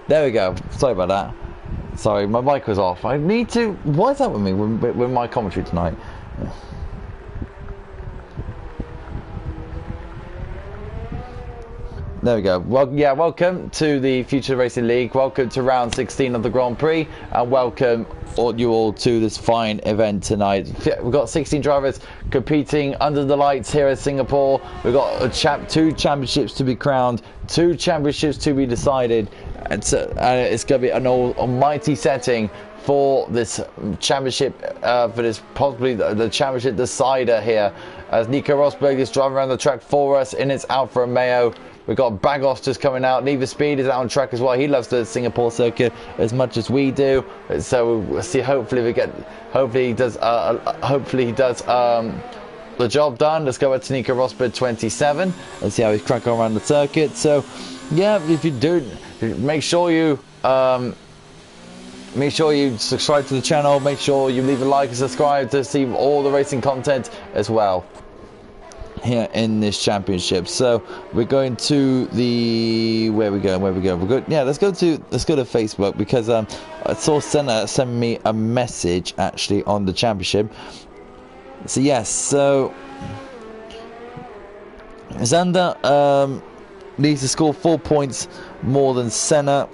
There we go. Sorry about that. Sorry, my mic was off. I need to... Why is that with me with my commentary tonight? There we go. Well, yeah, welcome to the Future Racing League. Welcome to round 16 of the Grand Prix, and welcome you all to this fine event tonight. We've got 16 drivers competing under the lights here at Singapore. We've got two championships to be crowned, 2 championships to be decided, and it's going to be an almighty setting for this championship, for this possibly the championship decider here, as Nico Rosberg is driving around the track for us in its Alfa Romeo. We've got Bagos just coming out. Need for Speed is out on track as well. He loves the Singapore circuit as much as we do. So we'll see. Hopefully he does the job done. Let's go back to Nico Rosberg 27 and see how he's cracking around the circuit. So yeah, if you do, make sure you subscribe to the channel. Make sure you leave a like and subscribe to see all the racing content as well here in this championship. So we're going to the where we go. We're good. Yeah, let's go to Facebook, because I saw Senna send me a message actually on the championship. So yes, so Zander needs to score 4 points more than Senna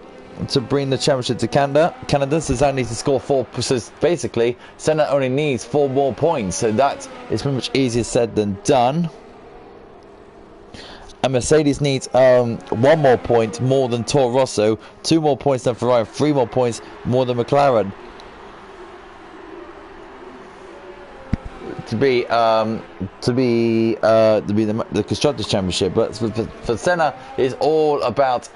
to bring the championship to Canada. So Zander needs to score 4. So basically, Senna only needs 4 more points. So that is pretty much easier said than done. And Mercedes needs 1 more point more than Toro Rosso, 2 more points than Ferrari, 3 more points more than McLaren to be the Constructors' Championship. But for Senna, it's all about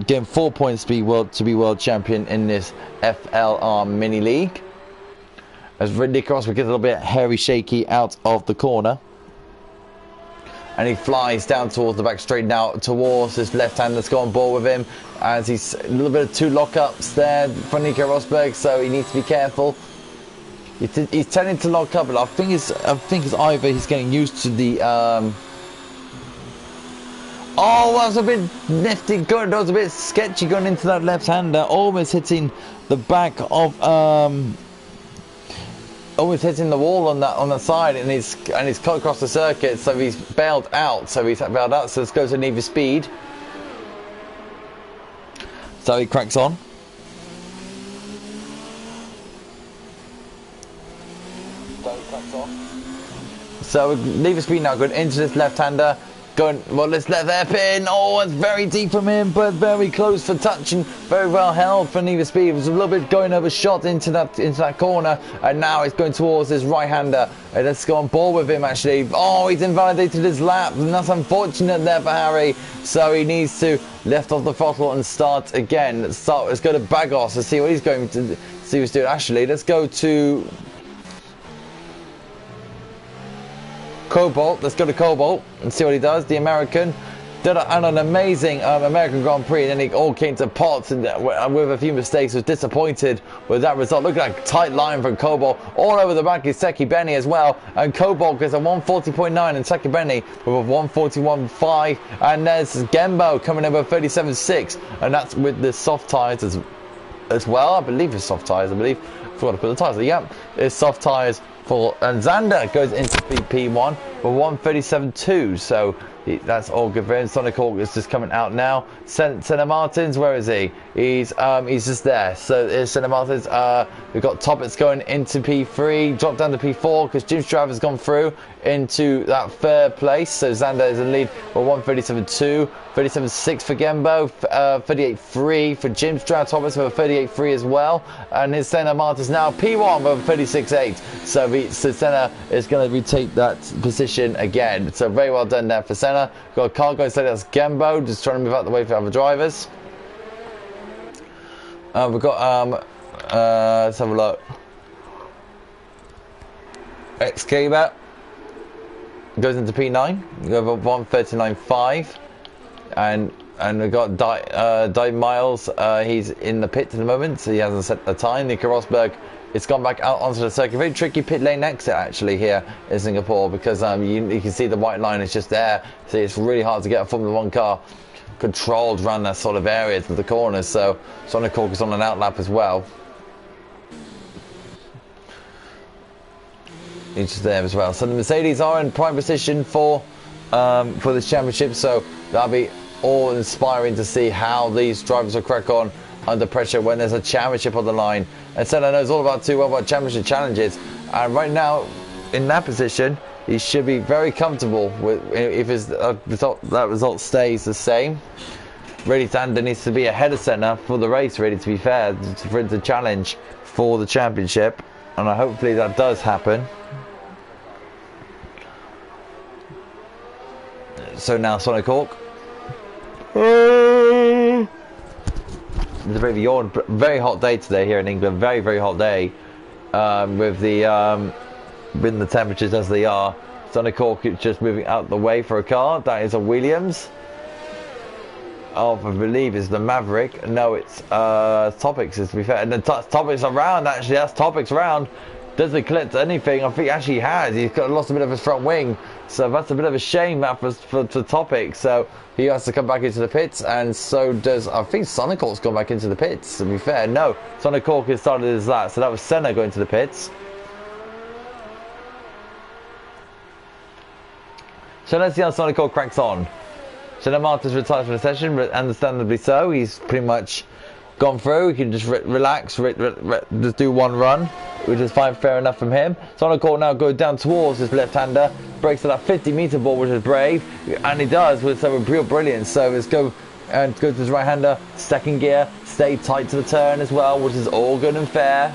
getting 4 points to be world champion in this FLR mini league. As Nico Rosberg gets a little bit hairy, shaky out of the corner, and he flies down towards the back straight now towards his left hand that's got on board with him, as he's a little bit of 2 lockups there for Nico Rosberg, so he needs to be careful. He's tending to lock up, but I think it's either he's getting used to the oh, that was a bit nifty good. That was a bit sketchy going into that left-hander, almost hitting the back of almost hitting the wall on that side, and he's cut across the circuit, so he's bailed out. So let's go to Need for Speed. So he cracks on. So Need for Speed now going into this left-hander. Well, let's let that in. Oh, it's very deep from him, but very close for touching. Very well held for Need for Speed. It was a little bit going over shot into that corner, and now he's going towards his right-hander. Let's go on board with him, actually. Oh, he's invalidated his lap, and that's unfortunate there for Harry. So he needs to lift off the throttle and start again. Let's go to Bagos to see what he's going to see what's doing. Actually, let's go to Cobalt. Let's go to Cobalt and see what he does. The American did an amazing American Grand Prix, and then it all came to pot, and with a few mistakes was disappointed with that result. Look at that tight line from Cobalt. All over the back is Seki Benny as well, and Cobalt gets a 140.9 and Seki Benny with a 141.5, and there's Gembo coming in with 37.6, and that's with the soft tyres as well. I believe it's soft tyres. I forgot to put the tyres. Yeah, it's soft tyres. And Zander goes into P1 with 137.2, so that's all good for him. Sonic Hawk is just coming out now. Senna Martins, where is he? He's just there. So it's Senna Martins. We've got Toppets going into P3, drop down to P4 because Jim Strav has gone through into that 3rd place. So Zander is in lead with 137.2, 37.6 for Gembo, 38.3 for Jim Strav. Toppets with a 38.3 as well, and his Senna Martins now P1 with 36.8. So Senna is going to retake that position again. So very well done there for Senna. Got a car going, so that's Gembo just trying to move out the way for other drivers. We've got let's have a look. Excalibur goes into P9. We have a 139.5, and we've got Dave Miles. He's in the pit at the moment, so he hasn't set the time. Nico Rosberg, it's gone back out onto the circuit. Very tricky pit lane exit actually here in Singapore, because you can see the white line is just there, so it's really hard to get a Formula 1 car controlled around that sort of area to the corners. So Sonic Hawk is on an outlap as well. Each there as well. So the Mercedes are in prime position for this championship. So that'll be all inspiring to see how these drivers will crack on under pressure when there's a championship on the line. And Senna knows all about championship challenges. And right now, in that position, he should be very comfortable with if that result stays the same. Really, Thunder needs to be ahead of Senna for the race. Really, to be fair, for him to challenge for the championship, and hopefully that does happen. So now Sonic Hawk. It's a bit of a yawn. Very hot day today here in England. Very, very hot day. With the temperatures as they are. Sonic Hawk is just moving out the way for a car. That is a Williams. Oh, I believe it's the Maverick. No, it's Topics, to be fair. And the Topics around, actually. That's Topics round. Doesn't collect anything. I think actually he has. He's lost a bit of his front wing. So that's a bit of a shame that for Topic. So he has to come back into the pits. And so does, I think Sonic Hawk's gone back into the pits, to be fair. No, Sonic Hawk has started as that. So that was Senna going to the pits. So let's see how Sonic Hawk cracks on. Senna Martin's retired from the session, understandably so. He's pretty much gone through. He can just relax, just do one run, which is fine, fair enough from him. Sonic Hawk now goes down towards his left-hander, breaks at that 50-meter ball, which is brave, and he does with some real brilliance. So let's go and go to his right-hander, second gear, stay tight to the turn as well, which is all good and fair.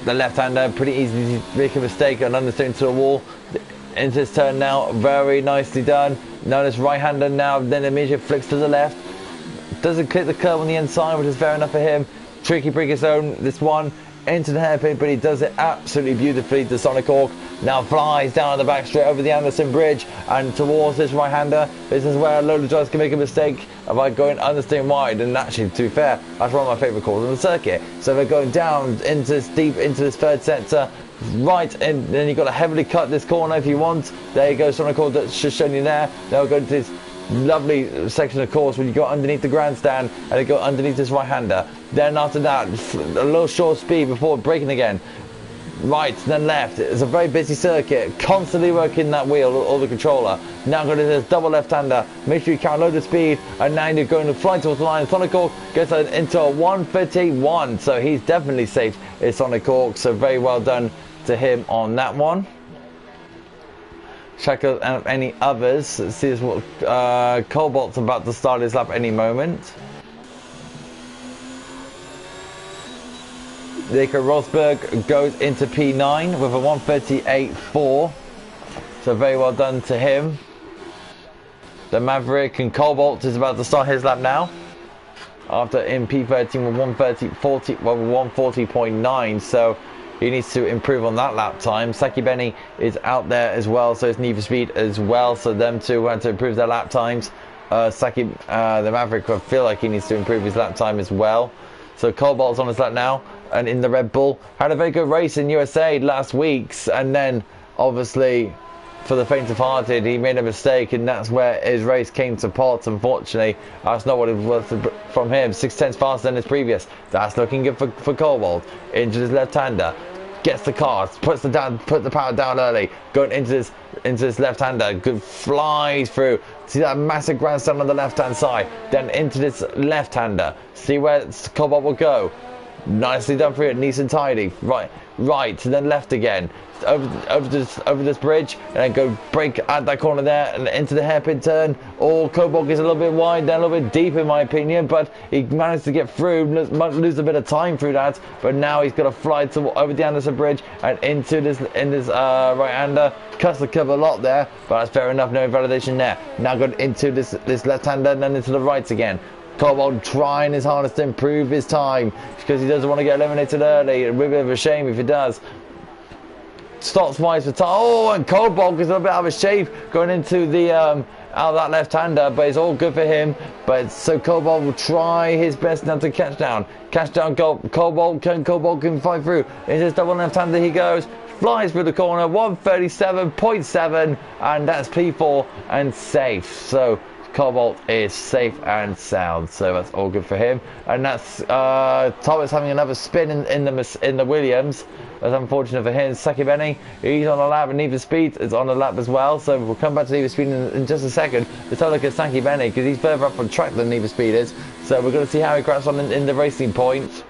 The left-hander, pretty easy to make a mistake and understeering to the wall. Into his turn now, very nicely done. Now this right-hander now, then immediately flicks to the left. Doesn't clip the curb on the inside, which is fair enough for him. Tricky break his own, this one, into the hairpin, but he does it absolutely beautifully. The Sonic Hawk now flies down the back straight over the Anderson Bridge and towards this right-hander. This is where a load of drivers can make a mistake by going understeering wide, and actually, to be fair, that's one of my favourite calls on the circuit. So they're going down into this deep into this third sector. Right, and then you've got to heavily cut this corner if you want. There you go, Sonic Hawk, that's just shown you there. They'll go to this lovely section of course when you go underneath the grandstand and they go underneath this right-hander. Then after that, a little short speed before braking again. Right, then left. It's a very busy circuit, constantly working that wheel or the controller. Now going to this double left-hander. Make sure you count load of speed, and now you're going to fly towards the line. Sonic Hawk gets into a 1:51, so he's definitely safe. It's Sonic Hawk, so very well done to him on that one. Check out any others. See what Cobalt's about to start his lap any moment. Nico Rosberg goes into P9 with a 1:38.4, so very well done to him. The Maverick and Cobalt is about to start his lap now, after in P13 with 140.9, so he needs to improve on that lap time. Saki Benny is out there as well, so it's Need for Speed as well, so them two want to improve their lap times. The Maverick, I feel like he needs to improve his lap time as well. So Cobalt's on his lap now, and in the Red Bull, had a very good race in USA last week, and then obviously for the faint-of-hearted, he made a mistake, and that's where his race came to pot. Unfortunately, that's not what it was from him. 6/10 faster than his previous. That's looking good for Cobalt. Into his left-hander, gets the car, put the power down early, going into this left-hander, good, flies through. See that massive grandstand on the left-hand side, then into this left-hander. See where Cobalt will go. Nicely done for it, nice and tidy. Right, and then left again. Over this bridge, and then go break at that corner there, and into the hairpin turn. Cobalt is a little bit wide, then a little bit deep in my opinion, but he managed to get through. Might lose a bit of time through that, but now he's got to fly over the Anderson Bridge and into this right-hander. Cuts the curve a lot there, but that's fair enough. No invalidation there. Now going into this left-hander and then into the right again. Cobalt trying his hardest to improve his time because he doesn't want to get eliminated early. It would be a bit of a shame if he does. Stops wise for time. And Cobalt is a little bit out of shape going into the out of that left-hander, but it's all good for him. But so Cobalt will try his best now to catch down. Cobalt can fight through. Into his double left-hander he goes. flies through the corner, 137.7, and that's P4 and safe. So Cobalt is safe and sound, so that's all good for him. And that's Thomas having another spin in the Williams. That's unfortunate for him. Saki Benny, he's on a lap, and Need for Speed is on a lap as well. So we'll come back to Need for Speed in just a second. Let's have a look at Saki Benny, because he's further up on track than Need for Speed is. So we're going to see how he cracks on in the Racing Point.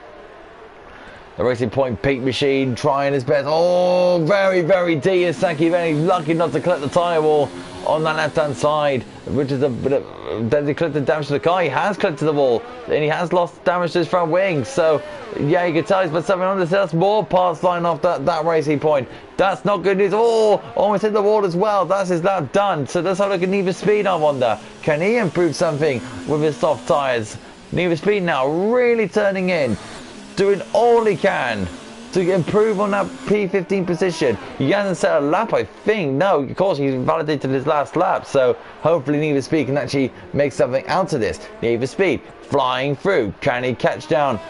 The Racing Point peak machine trying his best. Oh, very, very deep is Saki Benny. Lucky not to collect the tyre wall on that left-hand side, which is a bit of... Does he collect the damage to the car? He has collected the wall, and he has lost damage to his front wing. So, yeah, you can tell he's put something on this. That's more parts flying off that Racing Point. That's not good news. Oh, almost hit the wall as well. That's his lap done. So let's have a look at Need for Speed, I wonder. Can he improve something with his soft tyres? Need for Speed now really turning in, doing all he can to improve on that P15 position. He hasn't set a lap, I think. No, of course, he's validated his last lap. So hopefully Need for Speed can actually make something out of this. Need for Speed flying through. Can he catch down?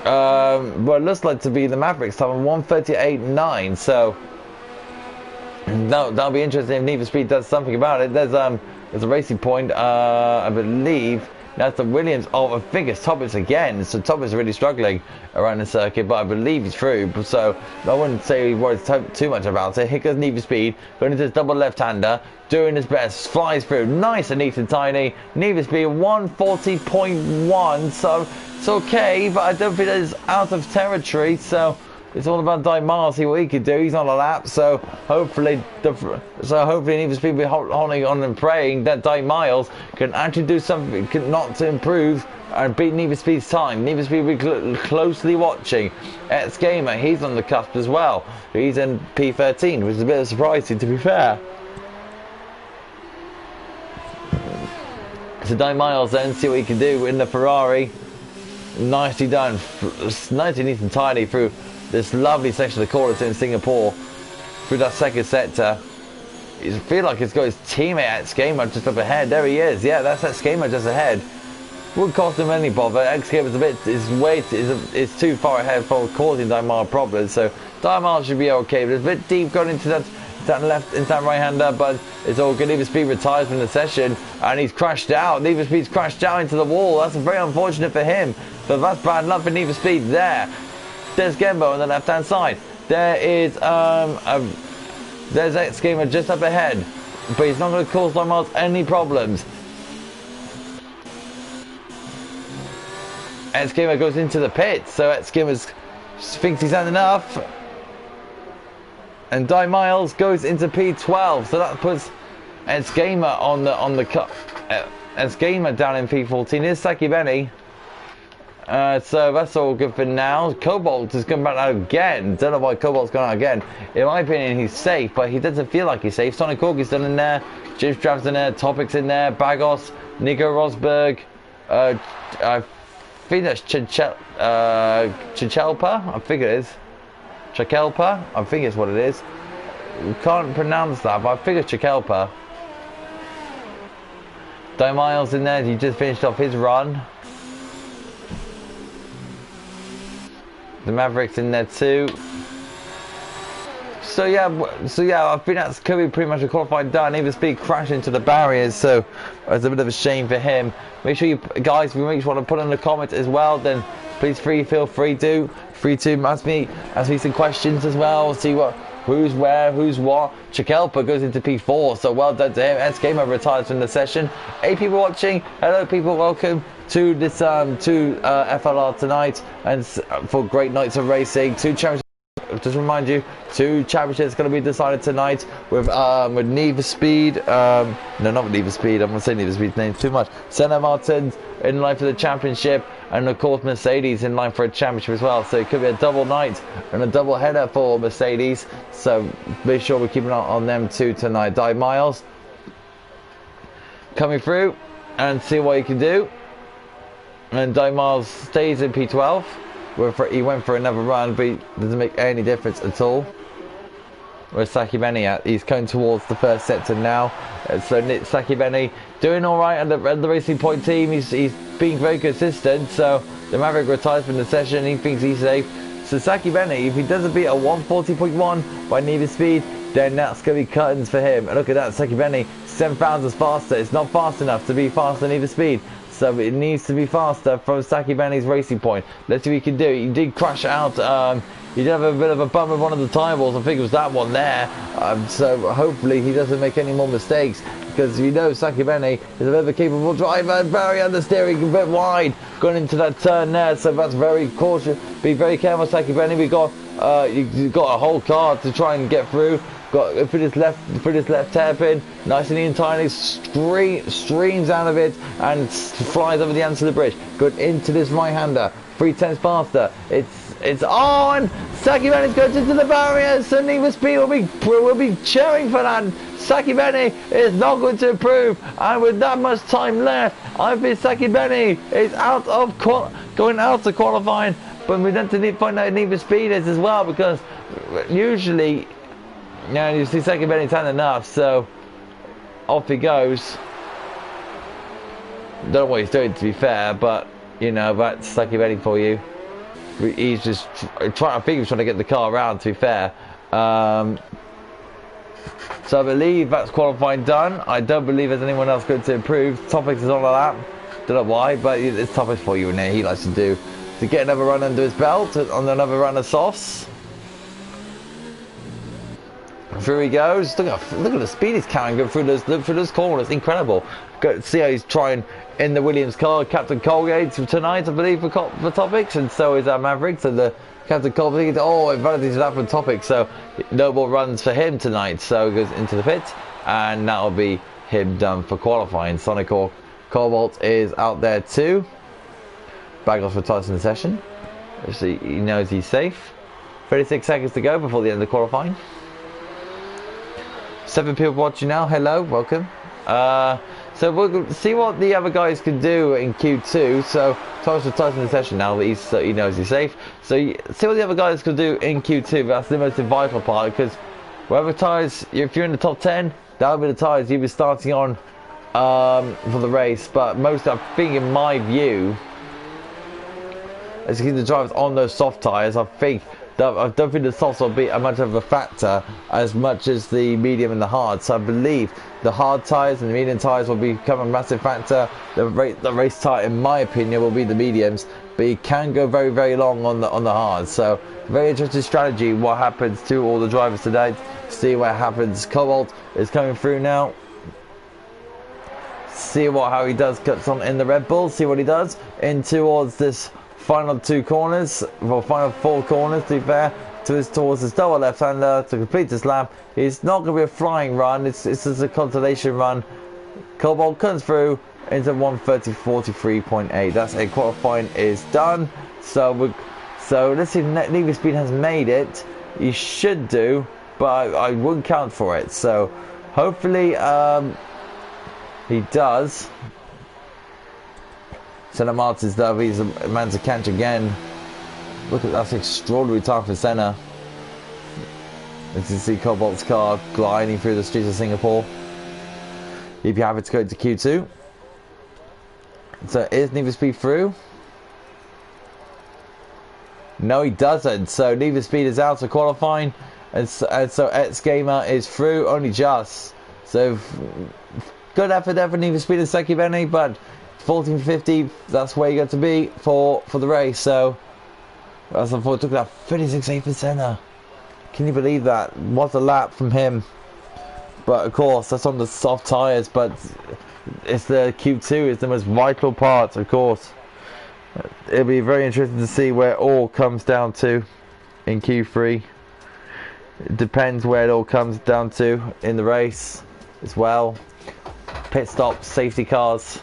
Well, it looks like to be the Mavericks time on 138.9. So that'll be interesting if Need for Speed does something about it. There's a Racing Point, I believe. That's the Williams. Oh, I think it's Thomas again. So Thomas is really struggling around the circuit, but I believe he's through. So I wouldn't say he worries too much about it. Here goes Need for Speed, going into his double left-hander, doing his best, flies through, nice and neat and tiny. Need for Speed 140.1, so it's okay, but I don't think it's out of territory. So it's all about Di Miles, see what he can do. He's on a lap, so hopefully Need for Speed will be holding on and praying that Di Miles can actually do something, not to improve and beat Need for Speed's time. Need for Speed will be closely watching. X Gamer, he's on the cusp as well. He's in P13, which is a bit surprising, to be fair. So Di Miles then, see what he can do in the Ferrari. Nicely done, nicely neat and tidy through this lovely section of the corner in Singapore, through that second sector. I feel like it's got his teammate X Gamer just up ahead. There he is. Yeah, that's X Gamer just ahead. Wouldn't cost him any bother. X Gamer's his weight is too far ahead for causing Di Miles problems. So Di Miles should be okay. But it's a bit deep going into that left, into that right-hander, but it's all good. Need for Speed retires from the session, and he's crashed out. Need for Speed's crashed out into the wall. That's very unfortunate for him, but that's bad luck for Need for Speed there. There's Gembo on the left-hand side. There is there's X Gamer just up ahead, but he's not going to cause Di Miles any problems. X Gamer goes into the pit, so X Gamer thinks he's had enough, and Di Miles goes into P12, so that puts X Gamer on the cut. X Gamer down in P14 is Saki Benny. So that's all good for now. Cobalt has come back out again. Don't know why Cobalt's gone out again. In my opinion, he's safe, but he doesn't feel like he's safe. Sonic Corky's still in there. Jim Straps in there. Topic's in there. Bagos. Nico Rosberg. I think that's Chichelpa. I think it is. Chichelpa. I think it's what it is. We can't pronounce that, but I think it's Chichelpa. Di Miles in there. He just finished off his run. The Mavericks in there too. So yeah, I think that's could be pretty much a qualified done. Need for Speed crashed into the barriers, so it's a bit of a shame for him. Make sure you guys, if you want to put in the comments as well, then please feel free to ask me some questions as well. See who's where, who's what. Chichelpa goes into P4, so well done to him. X Gamer retires from the session. 8 people watching. Hello people, welcome to this FLR tonight, and for great nights of racing. 2 championships. Just remind you, 2 championships going to be decided tonight with Need for Speed. No, not with Need for Speed. I'm going to say Need for Speed's name too much. Senna Martins in line for the championship, and of course Mercedes in line for a championship as well. So it could be a double night and a double header for Mercedes. So make sure we're keeping an eye on them too tonight. Di Miles coming through, and see what he can do. And Di Miles stays in P12. He went for another run, but it doesn't make any difference at all. Where's Saki Benny at? He's going towards the first sector now. So Saki Benny doing all right at the Racing Point team. He's being very consistent. So the Maverick retires from the session. He thinks he's safe. So Saki Benny, if he doesn't beat a 140.1 by Need for Speed, then that's going to be curtains for him. And look at that, Saki Benny, 7,000 faster. It's not fast enough to be faster than Need for Speed. So it needs to be faster from Saki Benny's racing point. Let's see what he can do. He did crash out. He did have a bit of a bump with one of the tire balls. I think it was that one there. So hopefully he doesn't make any more mistakes. Because you know Saki Benny is a very capable driver. Very understeering, a bit wide. Going into that turn there. So that's very cautious. Be very careful, Saki Benny. You've got a whole car to try and get through. Got for this left hairpin, nice and tiny, streams out of it and flies over the end of the bridge. Good into this right-hander, 3/10 faster. It's on. Saki Benny's going into the barrier. So Need for Speed will be cheering for that. Saki Benny is not going to improve, and with that much time left, I think Saki Benny is going out of qualifying. But we need to find out Need for Speed is as well, because usually. Yeah, you see Saki Benny's had enough, so off he goes. Don't know what he's doing, to be fair, but you know, that's Saki Benny for you. He's just trying. I think he was trying to get the car around, to be fair. So I believe that's qualifying done. I don't believe there's anyone else going to improve. Topics is on a lap. Don't know why, but it's Topics for you in there. He likes to do to get another run under his belt on another run of softs. Through he goes. Look at the speed he's carrying through those corners. Incredible. Go see how he's trying in the Williams car. Captain Colgate tonight, I believe, for Topics, and so is Maverick. So the Captain Colgate, it validated that for Topics. So no more runs for him tonight. So he goes into the pit, and that'll be him done for qualifying. Sonic Cobalt is out there too. Bagos retires in the session. So he knows he's safe. 36 seconds to go before the end of qualifying. 7 people watching now. Hello, welcome. So we'll see what the other guys can do in Q2. So Thomas retires in the session now that he knows he's safe. So see what the other guys can do in Q2. That's the most vital part, because whoever tires, if you're in the top 10, that'll be the tires you'll be starting on for the race. But most, I think, in my view, as you keep the drivers on those soft tires, I don't think the softs will be much of a factor as much as the medium and the hard. So I believe the hard tyres and the medium tyres will become a massive factor. The race tyre, in my opinion, will be the mediums, but you can go very, very long on the hard. So very interesting strategy. What happens to all the drivers today? See what happens. Cobalt is coming through now. See how he does cuts on in the Red Bull. See what he does in towards this final 2 corners, well, final 4 corners, to be fair, towards his double left-hander to complete this lap. It's not going to be a flying run, it's just a consolation run. Cobalt comes through into 1:30.43.8. That's it, qualifying is done. So let's see if Need for Speed has made it. He should do, but I wouldn't count for it. So hopefully he does. Senna Martins, though, he's a man to catch again. Look at that extraordinary time for Senna. As you see Cobalt's car gliding through the streets of Singapore. He'd be happy to go to Q2. So is Need for Speed through? No, he doesn't. So Need for Speed is out of qualifying. And so X Gamer is through only just. So good effort there for Need for Speed and Saki Benny, but 14:50, that's where you got to be for the race. So that's unfortunate. Took that 36.8 for Senna. Can you believe that? What a lap from him. But of course, that's on the soft tyres. But it's the Q2 is the most vital part, of course. It'll be very interesting to see where it all comes down to in Q3. It depends where it all comes down to in the race as well. Pit stops, safety cars.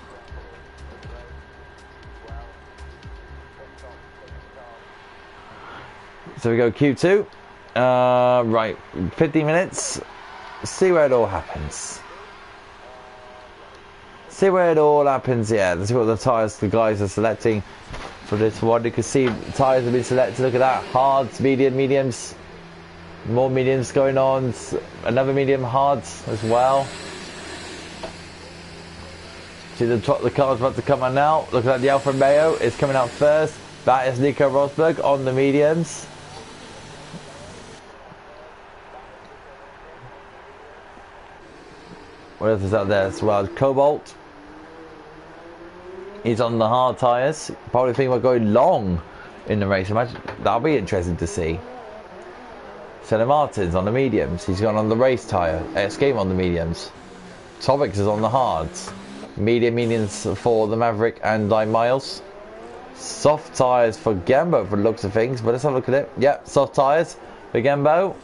So we go Q2, right, 15 minutes, see where it all happens. See where it all happens, yeah, let's see what the tyres the guys are selecting for this one. You can see tyres have been selected, look at that, hards, mediums, more mediums going on, another medium, hards as well. See the car's about to come on now, look at that, the Alfa Romeo is coming out first, that is Nico Rosberg on the mediums. What else is out there as well? Cobalt. He's on the hard tyres. Probably thinking about going long in the race. Imagine, that'll be interesting to see. Senna Martin's on the mediums. He's gone on the race tyre. Escape on the mediums. Topics is on the hards. Mediums for the Maverick and Di Miles. Soft tyres for Gembo for the looks of things. But let's have a look at it. Yep, soft tyres for Gembo.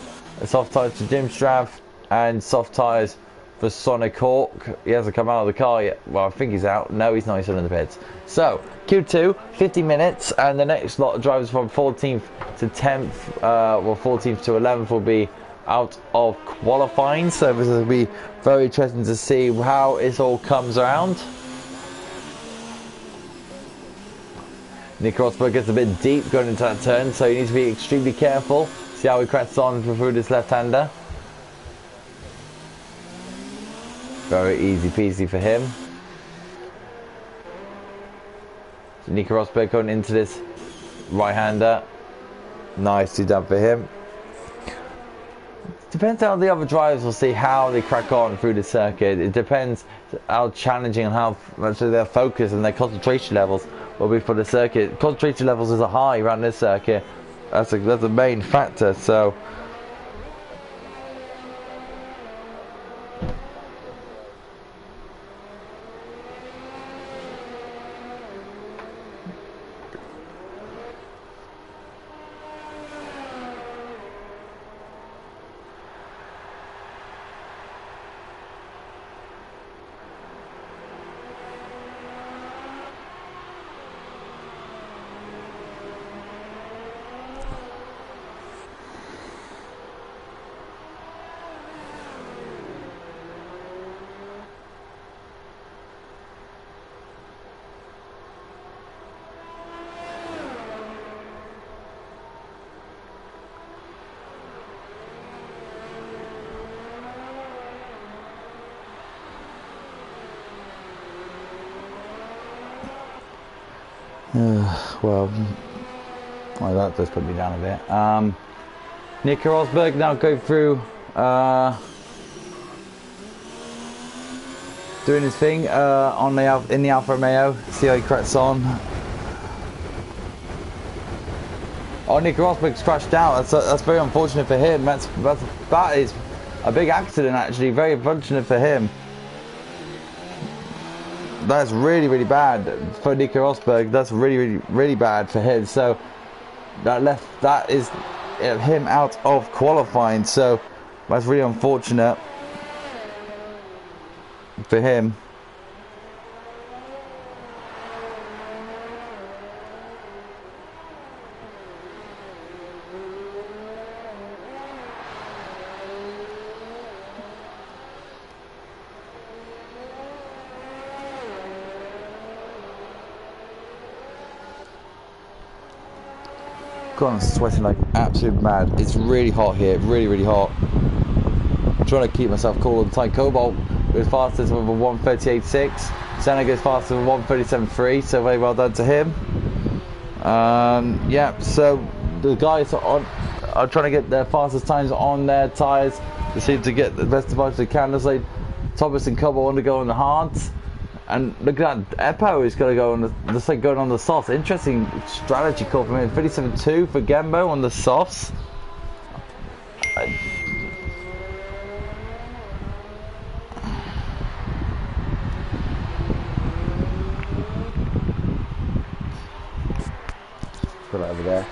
Soft tyres for Jim Strav. And soft tyres for Sonic Hawk. He hasn't come out of the car yet. Well, I think he's out. No, he's not. He's still in the pits. So, Q2, 50 minutes. And the next lot of drivers from 14th to 10th, well, 14th to 11th will be out of qualifying. So, this will be very interesting to see how it all comes around. Nico Rosberg gets a bit deep going into that turn. So, he needs to be extremely careful. See how he cracks on through this left-hander. Very easy peasy for him. So Nico Rosberg going into this right-hander. Nicely done for him. Depends how the other drivers will see how they crack on through the circuit. It depends how challenging and how much their focus and their concentration levels will be for the circuit. Concentration levels is a high around this circuit. That's a main factor. So. Well, that does put me down a bit. Nico Rosberg now go through doing his thing on in the Alfa Romeo. See how he cracks on. Oh, Nico Rosberg's crashed out. That's very unfortunate for him. That is a big accident actually. Very unfortunate for him. That's really, really bad for Nico Rosberg. That's really, really, really bad for him. So that is him out of qualifying. So that's really unfortunate for him. God, I'm sweating like absolute mad. It's really hot here, really, really hot. I'm trying to keep myself cool all the time. Cobalt goes fastest with a 1:38.6. Senna goes faster with 1:37.3. So very well done to him. Yeah. So the guys are trying to get their fastest times on their tyres. They seem to get the best advantage they can. Looks like Thomas and Cobalt want to go on the hards. And look at that, Eppo is going to go on the, looks like going on the softs. Interesting strategy call from him. 37.2 for Gembo on the softs. Put it over there.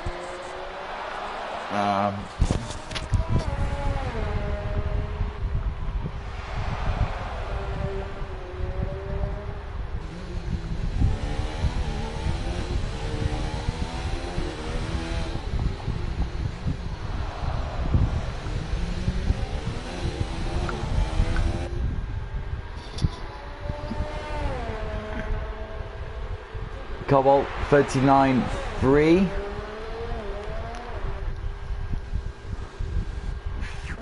Cobalt 39.3.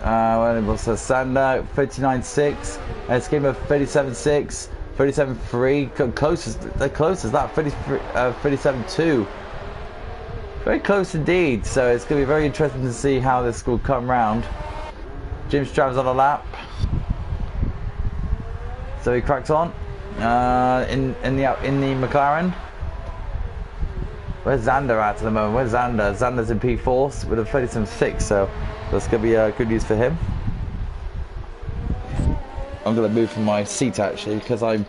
What was the Sander 39.6. Escape 37.6. 37.3. Closest, they're close as that. 37.2. Very close indeed. So it's going to be very interesting to see how this will come round. Jim Strav's on a lap. So he cracks on in the McLaren. Where's Xander at the moment? Where's Xander? Xander's in P4 with a 37.6, so that's going to be good news for him. I'm going to move from my seat actually because my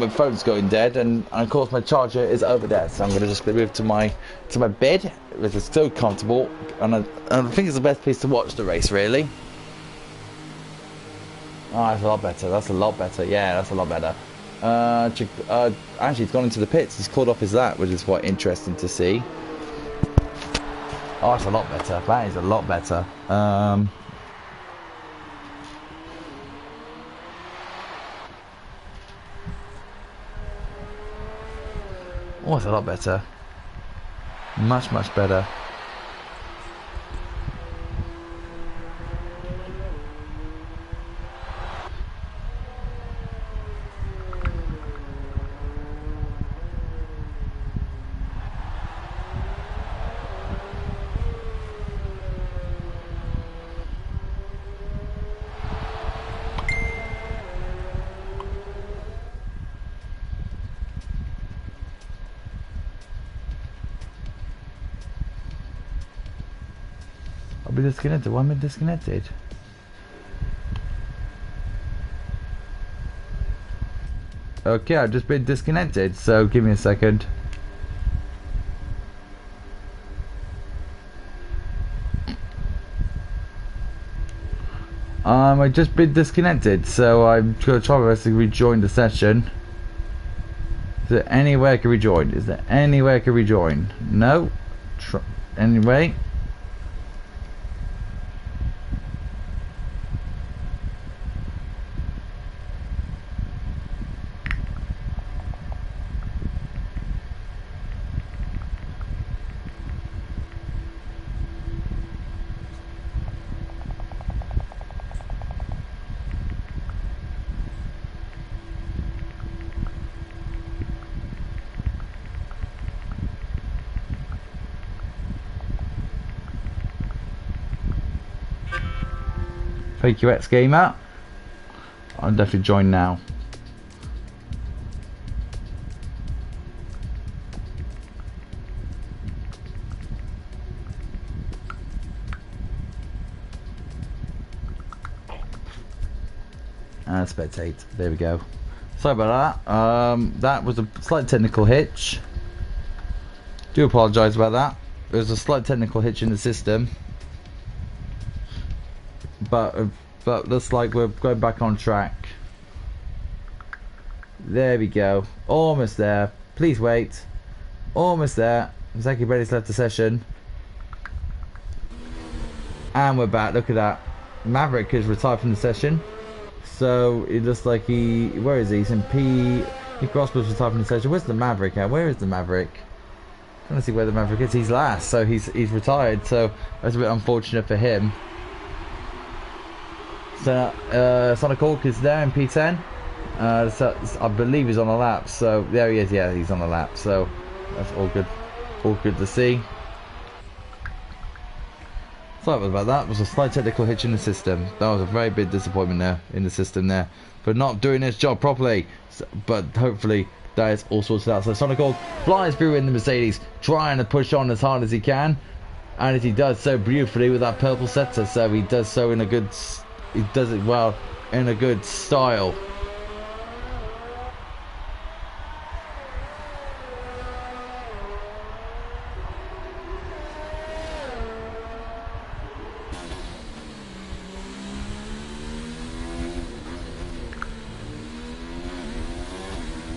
phone's going dead, and of course my charger is over there, so I'm going to just move to my bed, which is so comfortable, and I think it's the best place to watch the race, really. Oh, that's a lot better. That's a lot better. Yeah, that's a lot better. Actually, he's gone into the pits. He's called off his lap, which is quite interesting to see. Oh, it's a lot better. That is a lot better. Oh, it's a lot better. Much, much better. I'll be disconnected. Why am I disconnected? Okay, I've just been disconnected, so give me a second. I've just been disconnected, so I'm going to try my best to rejoin the session. Is there any way I can rejoin? Is there any way I can rejoin? No? Anyway. Thank you, X Gamer. I'll definitely join now. And spectate. There we go. Sorry about that. That was a slight technical hitch. Do apologise about that. There's a slight technical hitch in the system. But looks like we're going back on track. There we go. Almost there. Please wait. Almost there. Zaki Brady's left the session. And we're back. Look at that. Maverick is retired from the session. So it looks like he... Where is he? He's in P... Nick Rosberg's retired from the session. Where's the Maverick at? Where is the Maverick? I'm trying to see where the Maverick is. He's last. So he's retired. So that's a bit unfortunate for him. So Sonic Hawk is there in P10. So I believe he's on a lap. So there he is. Yeah, he's on a lap. So that's all good. All good to see. Sorry about that. It was a slight technical hitch in the system. That was a very big disappointment there in the system there for not doing its job properly. So, but hopefully that is all sorted out. So Sonic Hawk flies through in the Mercedes, trying to push on as hard as he can, and he does so beautifully with that purple sector. So he does so in a good. He does it well in a good style.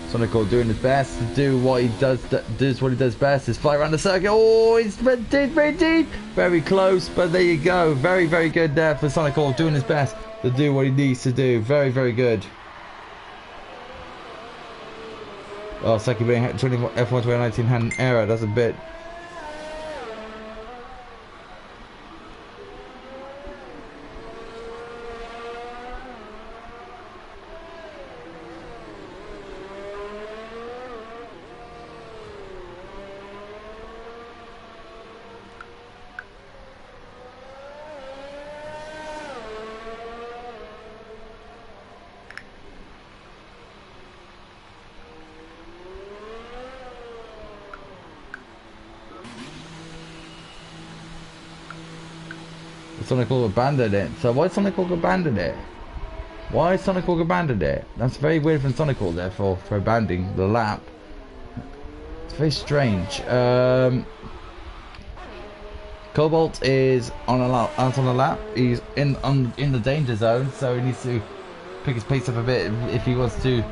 Sonic Hawk doing his best to do what he does. Does what he does best. Is fly around the circuit. Oh, it's very deep, very close. But there you go. Very, very good there for Sonic Hawk doing his best to do what he needs to do. Very, very good. Oh, Saki F1 2019 had an error. That's a bit. Sonic Hawk abandoned it. So why Sonic Hawk abandoned it? Why Sonic Hawk abandoned it? That's very weird from Sonic Hawk, therefore, for abandoning the lap. It's very strange. Cobalt is out on a lap. He's in the danger zone, so he needs to pick his pace up a bit if he wants to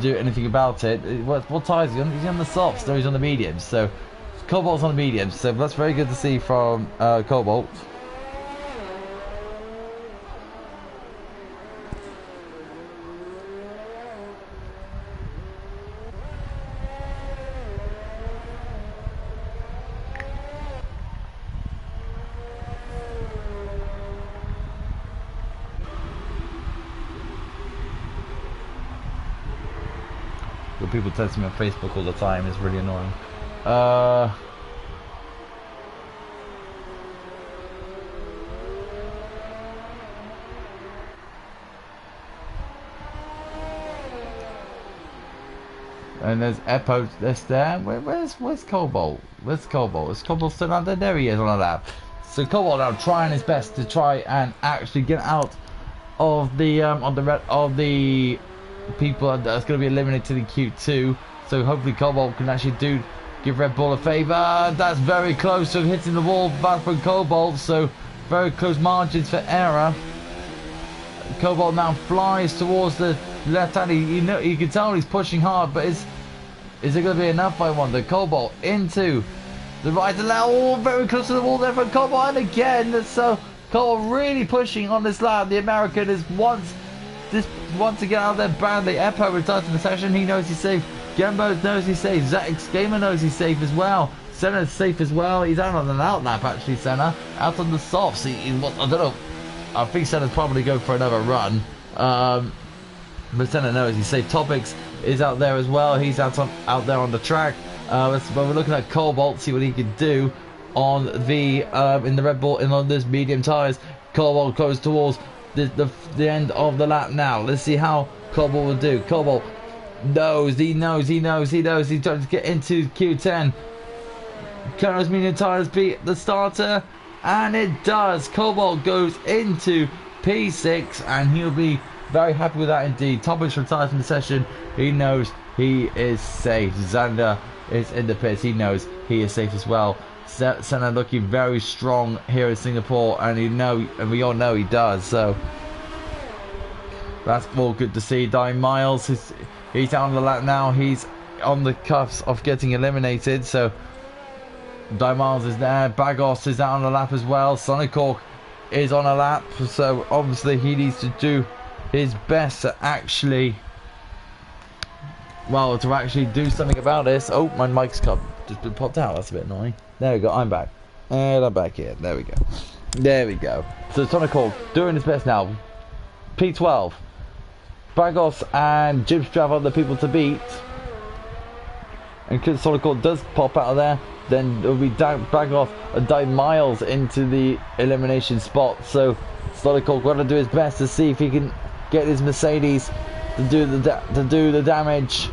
do anything about it. What tires is he on? He's on the softs, no, he's on the mediums. So Cobalt's on the mediums, so that's very good to see from Cobalt. People text me on Facebook all the time. It's really annoying. And there's Eppo that's there. Where's Cobalt? Where's Cobalt? Is Cobalt still out there? There he is on a lap. So Cobalt now trying his best to try and actually get out of the people that's going to be eliminated to the Q2, so hopefully Cobalt can actually give Red Bull a favour. That's very close to hitting the wall back from Cobalt, so very close margins for error. Cobalt now flies towards the left hand. You can tell he's pushing hard, but is it going to be enough? I wonder. Cobalt into the right and left. Oh, very close to the wall there from Cobalt, and again, so Cobalt really pushing on this lap. The American is once to get out there badly. Eppo retires from the session. He knows he's safe. Gembo knows he's safe. Zax Gamer knows he's safe as well. Senna's safe as well. He's out on an out lap actually. Senna out on the softs. I don't know. I think Senna's probably going for another run. But Senna knows he's safe. Topics is out there as well. He's out there on the track. But we're looking at Cobalt. See what he can do on the in the Red Bull on this medium tires. Cobalt goes towards the end of the lap now. Let's see how Cobalt will do. Cobalt knows. He's trying to get into Q10. Can those medium tires beat the starter? And it does. Cobalt goes into P6 and he'll be very happy with that indeed. Topics retires from the session. He knows he is safe. Xander is in the pits. He knows he is safe as well. Senna looking very strong here in Singapore, and we all know he does. So that's all good to see. Dime Miles, he's out on the lap now. He's on the cuffs of getting eliminated. So Dime Miles is there. Bagos is out on the lap as well. Sonic Hawk is on a lap. So obviously he needs to do his best to actually do something about this. Oh, my mic's just been popped out. That's a bit annoying. There we go. I'm back. And I'm back here. There we go. There we go. So Sonic Hawk doing his best now. P12. Bagos and Jim Strav are the people to beat. And because Sonic Hawk does pop out of there, then it'll be Bagos and Dime Miles into the elimination spot. So Sonic Hawk got to do his best to see if he can get his Mercedes to do the damage.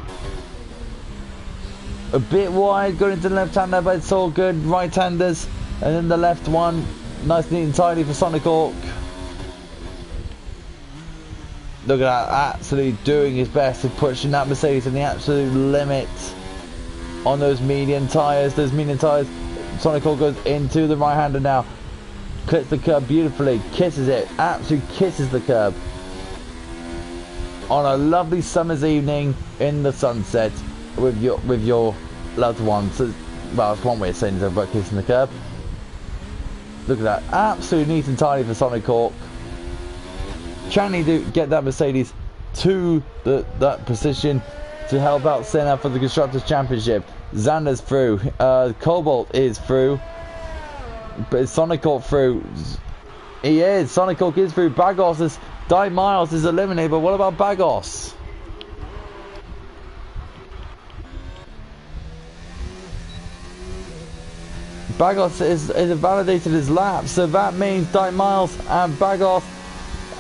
A bit wide going into the left-hander, but it's all good. Right-handers, and then the left one, nice, neat and tidy for Sonic Hawk. Look at that, absolutely doing his best to pushing that Mercedes to the absolute limit on those medium tyres. Sonic Hawk goes into the right-hander now. Clips the curb beautifully, kisses it, absolutely kisses the curb. On a lovely summer's evening in the sunset with your loved ones. So, well, that's one way of saying it about kissing the curb. Look at that, absolutely neat and tidy for Sonic Hawk. Can he get that Mercedes to that position to help out Senna for the Constructors' Championship? Xander's through. Cobalt is through. But is Sonic Hawk through? He is. Sonic Hawk is through. Dime Miles is eliminated, but what about Bagos? Bagos is invalidated his lap, so that means Dime Miles and Bagos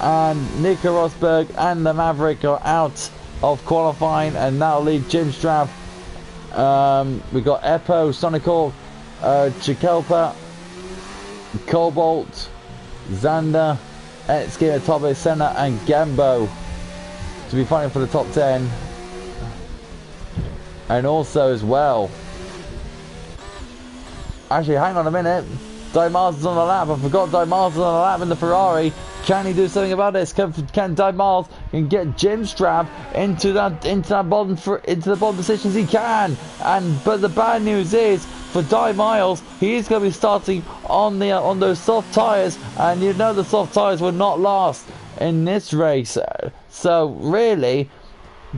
and Nico Rosberg and the Maverick are out of qualifying, and that'll leave Jim Strav. We've got Eppo, Sonic Hawk, Chikelpa, Cobalt, Xander, X-Gamer, Tobe, Senna and Gembo to be fighting for the top 10. And also as well, actually hang on a minute, Di Mars is on the lap. I forgot Di Mars is on the lap in the Ferrari. Can he do something about this? Can Di Mars get Jim Strab into the bottom positions? He can. But the bad news is for Di Miles, he is going to be starting on those soft tyres, and you know the soft tyres will not last in this race. So really,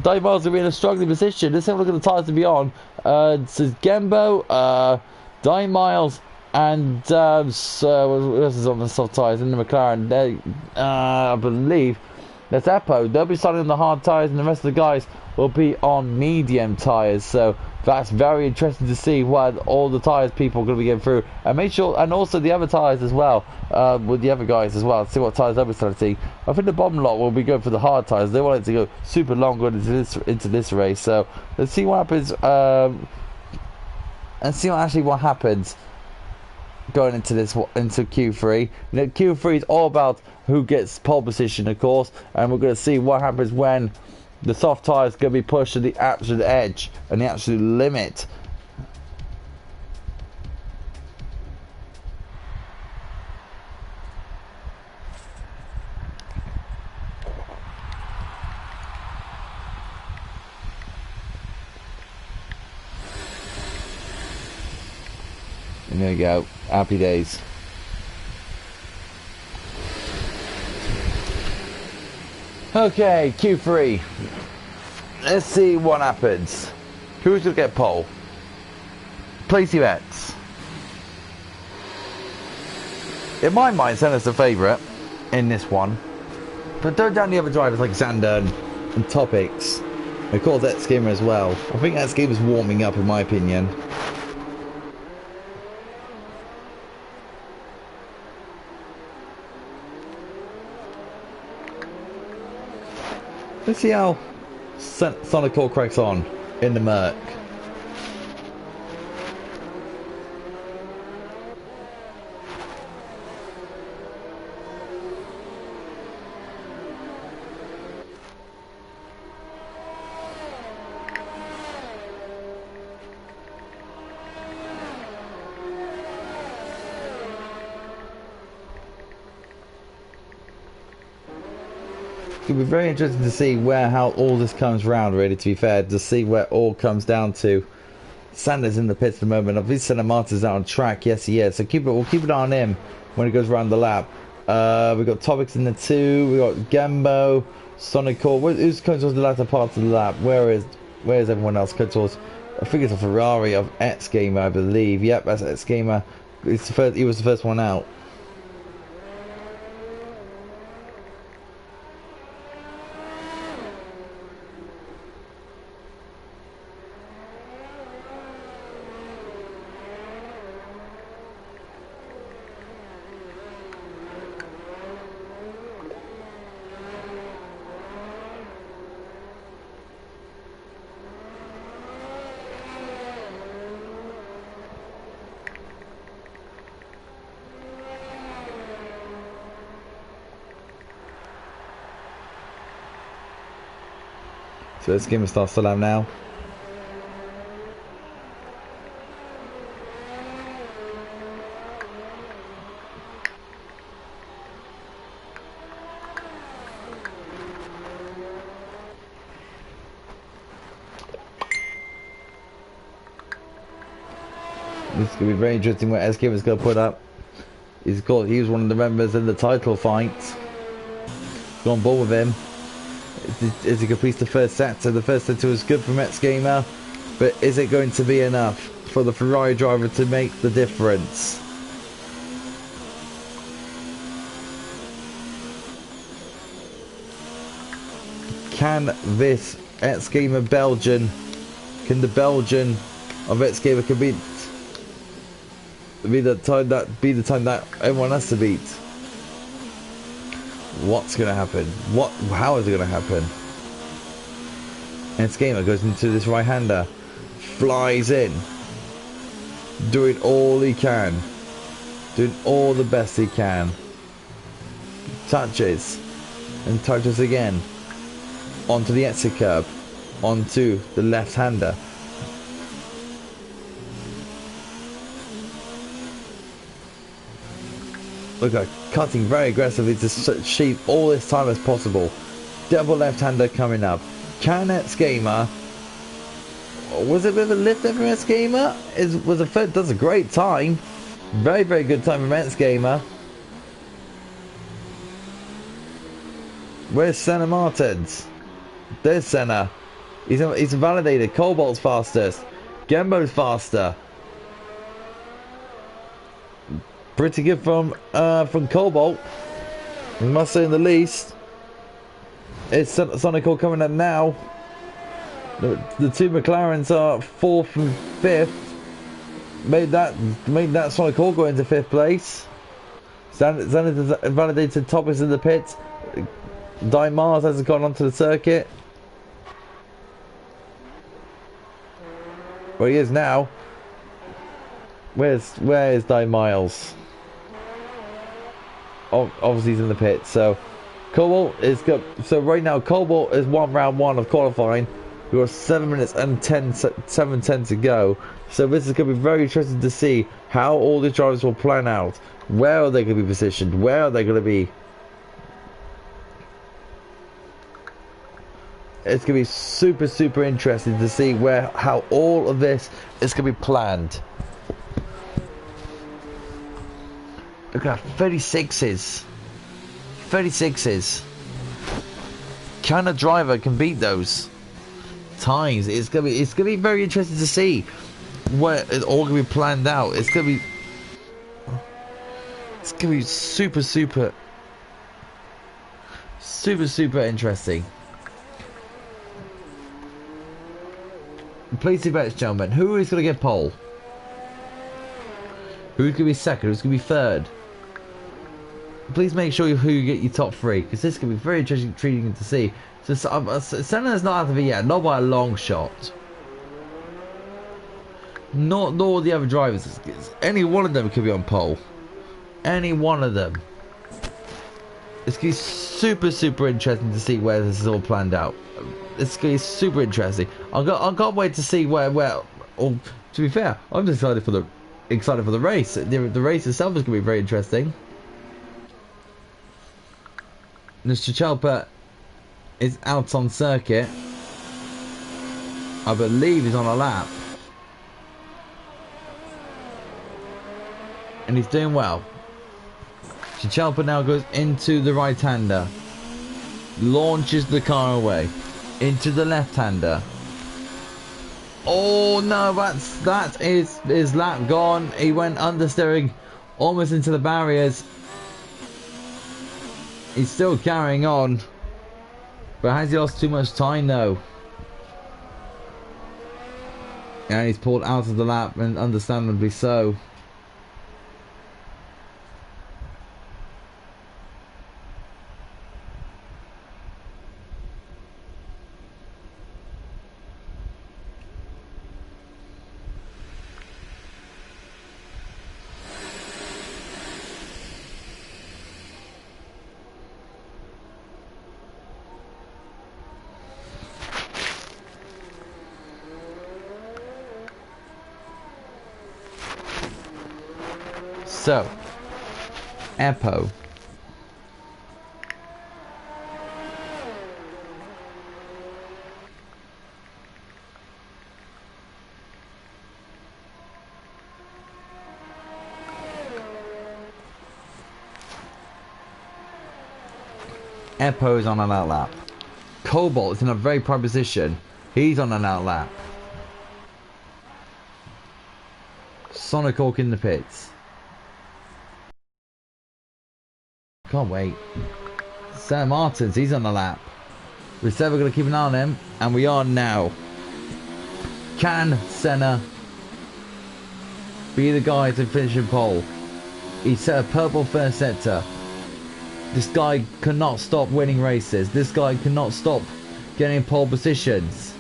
Di Miles will be in a struggling position. Let's have a look at the tyres to be on. So Gembo, Di Miles, and what else is on the soft tyres in the McLaren? I believe that's Epo. They'll be starting on the hard tyres, and the rest of the guys will be on medium tyres. So that's very interesting to see what all the tyres people are going to be getting through, and make sure, and also the other tyres as well, with the other guys as well. See what tyres they'll be starting. I think the bottom lot will be going for the hard tyres. They want it to go super long going into this race. So let's see what happens, and see what happens going into Q3. You know, Q3 is all about who gets pole position, of course, and we're going to see what happens when the soft tyres are going to be pushed to the absolute edge and the absolute limit. And there we go. Happy days. Okay, Q3. Let's see what happens. Who's going to get pole? Place your bets. In my mind, Senna's the favourite in this one. But don't down the other drivers like Xander and Topics. Of course, X-Gamer as well. I think X-Gamer's warming up, in my opinion. Let's see how Sonic Core cracks on in the Merc. It'll be very interesting to see how all this comes round, really, to be fair, to see where it all comes down to. Sanders in the pits at the moment. Obviously, Senna Martin's out on track. Yes, he is. So we'll keep an eye on him when he goes around the lap. We've got Topics in the 2. We've got Gembo, Sonic Core. Who's coming towards the latter part of the lap? Where is everyone else coming towards? I think it's a Ferrari of X-Gamer, I believe. Yep, that's X-Gamer. He was the first one out. So let's give him a start to lap now. This is going to be very interesting what SK is going to put up. He was one of the members in the title fight. Go on board with him. As he completes the first set, so the first set was good for X-Gamer, but is it going to be enough for the Ferrari driver to make the difference? Can this X-Gamer Belgian, can the Belgian of X-Gamer be the time that everyone has to beat? What's going to happen? How is it going to happen? X-Gamer goes into this right-hander, flies in, doing all he can, doing all the best he can. touches and touches again onto the exit curb, onto the left-hander. Look at cutting very aggressively to achieve all this time as possible. Double left-hander coming up. Can Etsgamer, was it a bit of a lift there from Etsgamer? Does a great time. Very, very good time from Etsgamer. Where's Senna Martins? There's Senna. He's validated. Cobalt's fastest. Gembo's faster. Pretty good from Cobalt. We must say in the least. It's Sonical coming up now. The two McLarens are 4th and 5th. Made that Sonical go into 5th place. Xander validated top is in the pits. Di Mars hasn't gone onto the circuit. Where he is now. Where is Di Miles? Oh, obviously he's in the pit. So Cobalt is good. So right now Cobalt is round one of qualifying. We've got 7 minutes and 7:10 to go. So this is going to be very interesting to see how all the drivers will plan out. Where are they going to be positioned? Where are they going to be? It's going to be super, super interesting to see how all of this is going to be planned. Look at 36s. 36s. Can a driver can beat those times? It's gonna be very interesting to see where it's all gonna be planned out. It's gonna be super, super, super, super interesting. Place your bets, gentlemen. Who is gonna get pole? Who's gonna be second? Who's gonna be third? Please make sure who you get your top 3, because this is going to be very intriguing to see. So Senna's not out of it yet, not by a long shot. Nor the other drivers. Any one of them could be on pole. Any one of them. It's going to be super, super interesting to see where this is all planned out. It's going to be super interesting. I can't wait to see where. Or to be fair, I'm just excited for the race. The race itself is going to be very interesting. Mr. Chalper is out on circuit. I believe he's on a lap. And he's doing well. Chalper now goes into the right-hander. Launches the car away. Into the left-hander. Oh no, that is his lap gone. He went understeering almost into the barriers. He's still carrying on. But has he lost too much time though? And he's pulled out of the lap, and understandably so. So, Epo. Epo is on an outlap. Cobalt is in a very prime position. He's on an outlap. Sonic Hawk in the pits. Can't wait. Sam Martins, he's on the lap. We said we're going to keep an eye on him, and we are now. Can Senna be the guy to finish in pole? He set a purple first sector. This guy cannot stop winning races. This guy cannot stop getting pole positions.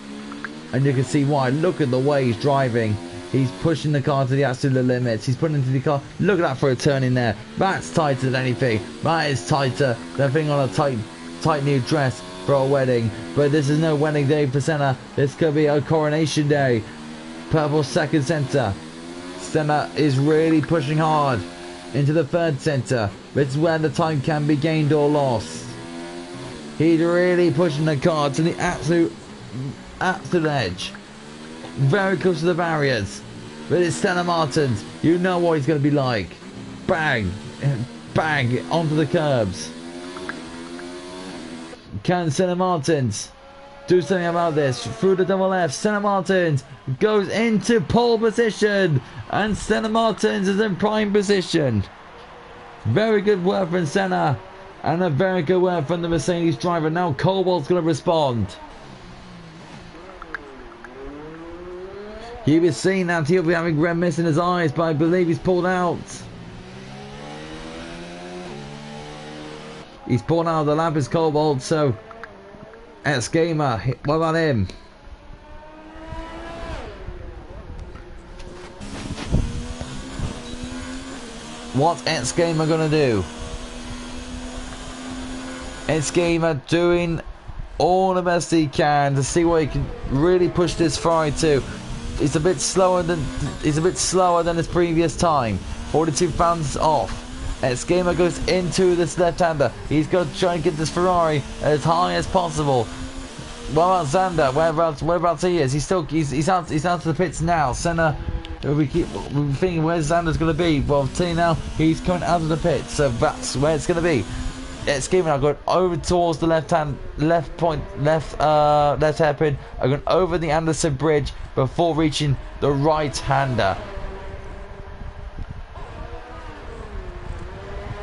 And you can see why. Look at the way he's driving. He's pushing the car to the absolute limits. He's putting into the car. Look at that for a turn in there. That's tighter than anything. That is tighter than putting on a tight new dress for a wedding. But this is no wedding day for Senna. This could be a coronation day. Purple second center. Senna is really pushing hard into the third center. This is where the time can be gained or lost. He's really pushing the car to the absolute edge. Very close to the barriers. But it's Senna Martins. You know what he's going to be like. Bang. Bang. Onto the curbs. Can Senna Martins do something about this? Through the double F. Senna Martins goes into pole position. And Senna Martins is in prime position. Very good work from Senna. And a very good work from the Mercedes driver. Now Cobalt's going to respond. He was seeing that he'll be having red mist in his eyes, but I believe he's pulled out. He's pulled out of the lap, is Cobalt, so X Gamer, what about him? What's X Gamer gonna do? X Gamer doing all the best he can to see what he can really push this Ferrari to. He's a bit slower than his previous time. 42 pounds off. X Gamer goes into this left-hander. He's going to try and get this Ferrari as high as possible. What about Zander? Whereabouts he is? He's out to the pits now. Senna, we're thinking where's Zander's going to be. Well, I'll tell you now, he's coming out of the pits, so that's where it's going to be. It's giving. I'm going over towards the left hairpin. I'm going over the Anderson Bridge before reaching the right-hander.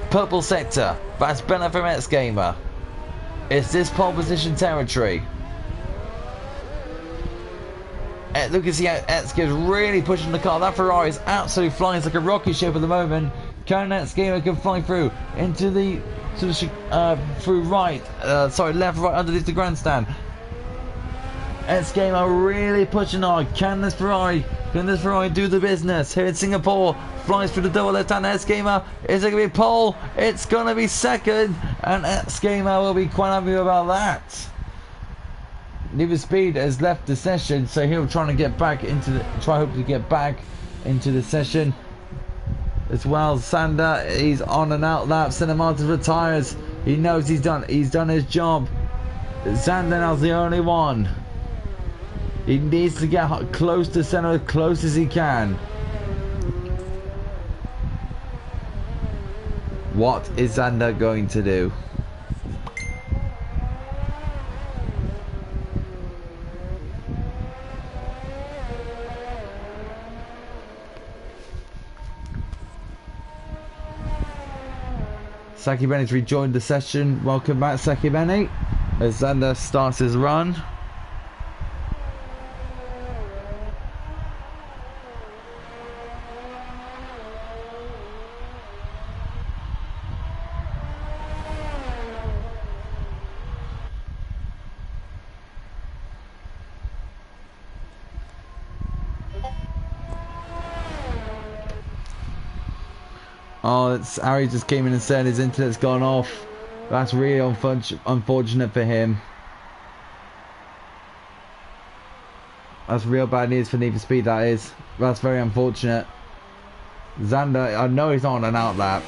Purple sector. That's better from X Gamer. It's this pole position territory. Look at see how X Gamer is really pushing the car. That Ferrari is absolutely flying like a rocket ship at the moment. Can X Gamer can fly through into the through left, right underneath the grandstand. X Gamer really pushing hard. Can this Ferrari do the business here in Singapore? Flies through the double left hand. X Gamer, is it gonna be pole? It's gonna be second, and X Gamer will be quite happy about that. Need for Speed has left the session, so he'll try to get back into the hope to get back into the session. As well, Sander, he's on and out lap. Senna Martins retires. He knows he's done his job. Sander now's the only one. He needs to get close to Senna as close as he can. What is Sander going to do? Saki Benny's rejoined the session. Welcome back, Saki Benny, as Zander starts his run. Oh, Harry just came in and said his internet's gone off. That's really unfortunate for him. That's real bad news for Need for Speed, that is. That's very unfortunate. Zander, I know he's not on an out lap.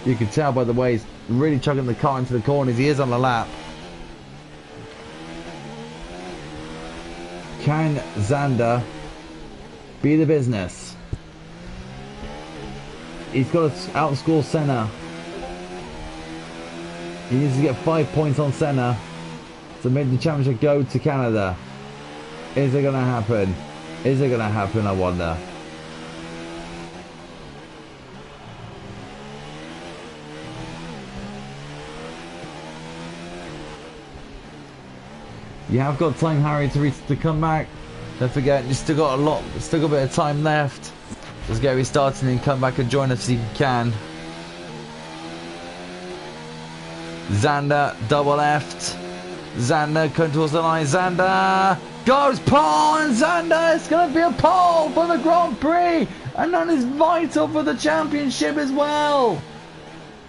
You can tell by the way he's really chugging the car into the corners. He is on the lap. Can Zander be the business? He's got to outscore Senna. He needs to get 5 points on Senna to make the championship go to Canada. Is it going to happen? Is it going to happen, I wonder? You have got time, Harry, to come back. Don't forget, you still got a bit of time left. Just get restarted and come back and join us if you can. Zander double F'd. Xander contours the line. Xander goes pole, and Xander is going to be a pole for the Grand Prix, and that is vital for the championship as well.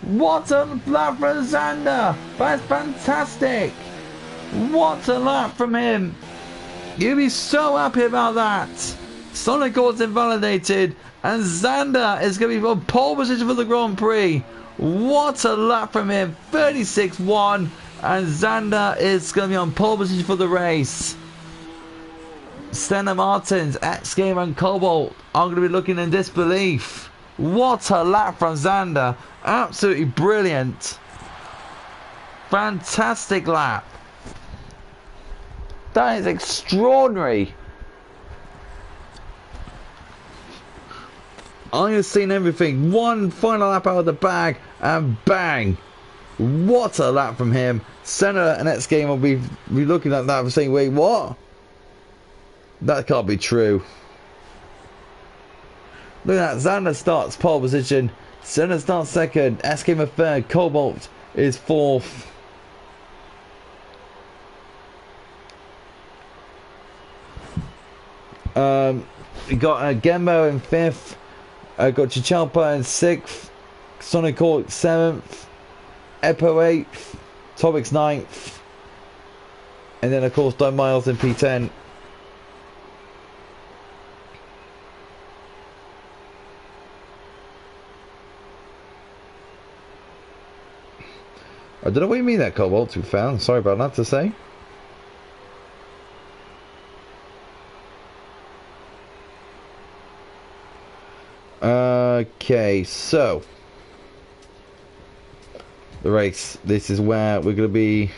What a lap from Xander! That's fantastic. What a lap from him. You'll be so happy about that. Sonic Court's invalidated, and Xander is going to be on pole position for the Grand Prix. What a lap from him. 36-1, and Xander is going to be on pole position for the race. Senna Martins, X Gamer and Cobalt are going to be looking in disbelief. What a lap from Xander. Absolutely brilliant. Fantastic lap. That is extraordinary. I have seen everything. One final lap out of the bag, and bang. What a lap from him. Senna and X Game will be looking at that and saying, wait, what? That can't be true. Look at that. Xander starts pole position. Senna starts second. X Game a third. Cobalt is fourth. We got Gembo in fifth. Got Chichalpa in sixth. Sonic Court seventh. Epo eighth. Topix ninth. And then of course Don Miles in P10. I don't know what you mean that, Cobalt, to be found. Sorry about that to say. Okay, so the race. This is where we're going to be.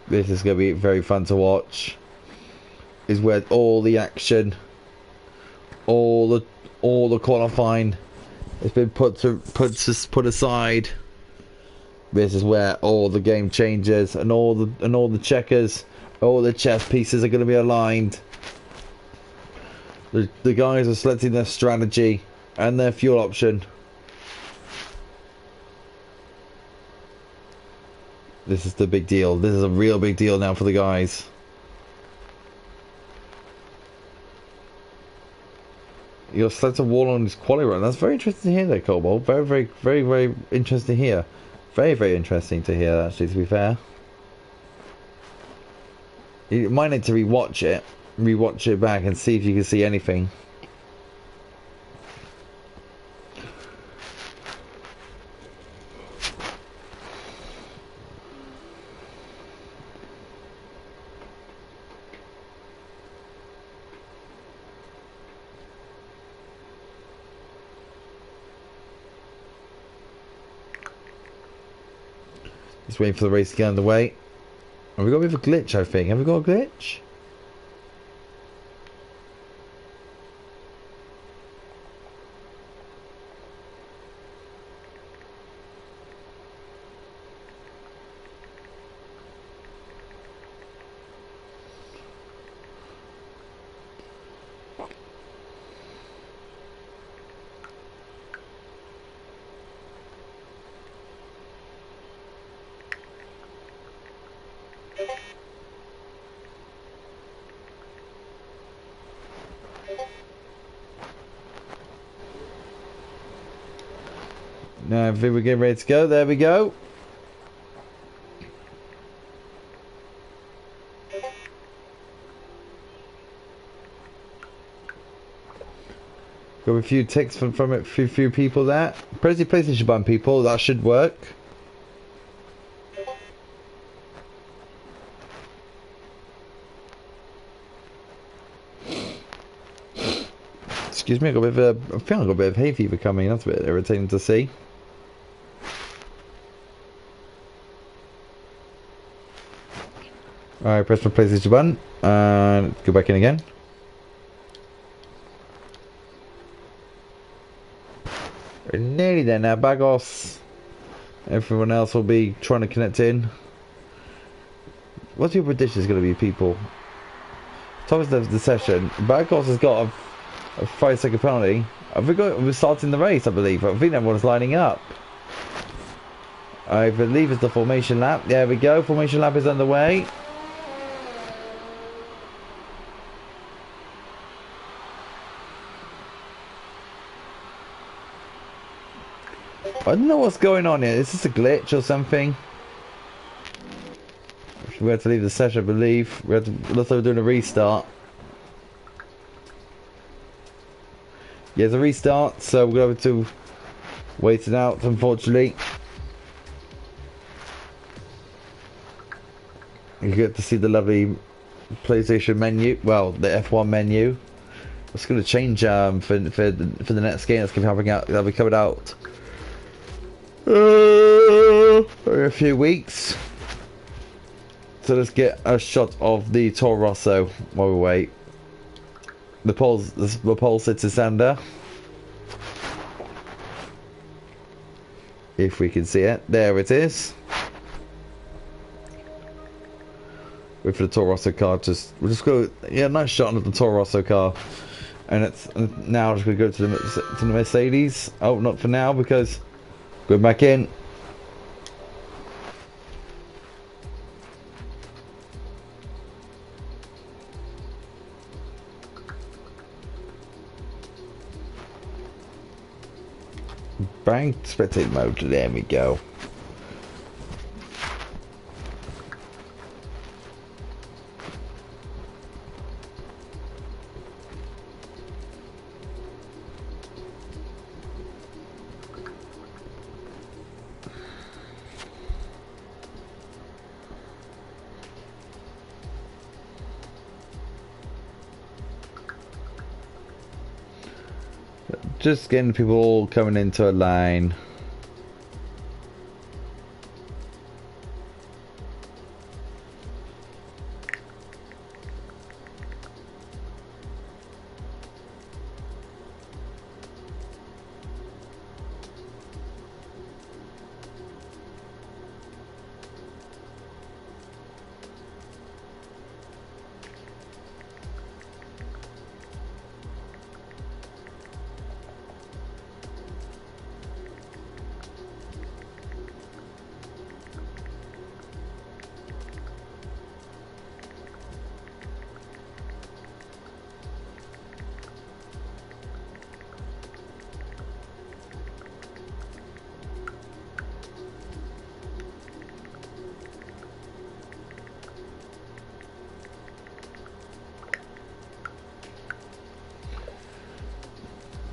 This is going to be very fun to watch. Is where all the action, all the qualifying has been put aside. This is where all the game changes and all the checkers, all the chess pieces are going to be aligned. The guys are selecting their strategy and their fuel option. This is the big deal. This is a real big deal now for the guys. You're selected a wall on his quality run. That's very interesting to hear there, Cobalt. Very interesting to hear. Very interesting to hear, actually, to be fair. You might need to rewatch it back and see if you can see anything. Just waiting for the race to get underway. Have we got a bit of a glitch, I think? Have we got a glitch? Now I think we're getting ready to go. There we go. Got a few ticks from it, few people there. Press the PlayStation button, people. That should work. Excuse me, I feel like I got a bit of hay fever coming. That's a bit irritating to see. Alright, press my PlayStation button and go back in again. We're nearly there now, Bagos. Everyone else will be trying to connect in. What's your prediction is going to be, people? Thomas left the session. Bergos has got a 5-second penalty. We're starting the race, I believe. I think everyone's lining up. I believe it's the formation lap. There we go. Formation lap is underway. I don't know what's going on here. Is this a glitch or something? We had to leave the session, I believe. Looks like we're doing a restart. Yeah, it's a restart, so we're going to wait it out, unfortunately. You get to see the lovely PlayStation menu. Well, the F1 menu. It's going to change for the next game that's going to be coming out. That'll be coming out for a few weeks. So let's get a shot of the Toro Rosso while we wait. The pole sits as Sander. If we can see it. There it is. Wait for the Toro Rosso car. We'll just go. Yeah, nice shot of the Toro Rosso car. And it's now just going to go to the Mercedes. Oh, not for now because going back in. Bang, spectate mode, there we go. Just getting people all coming into a line.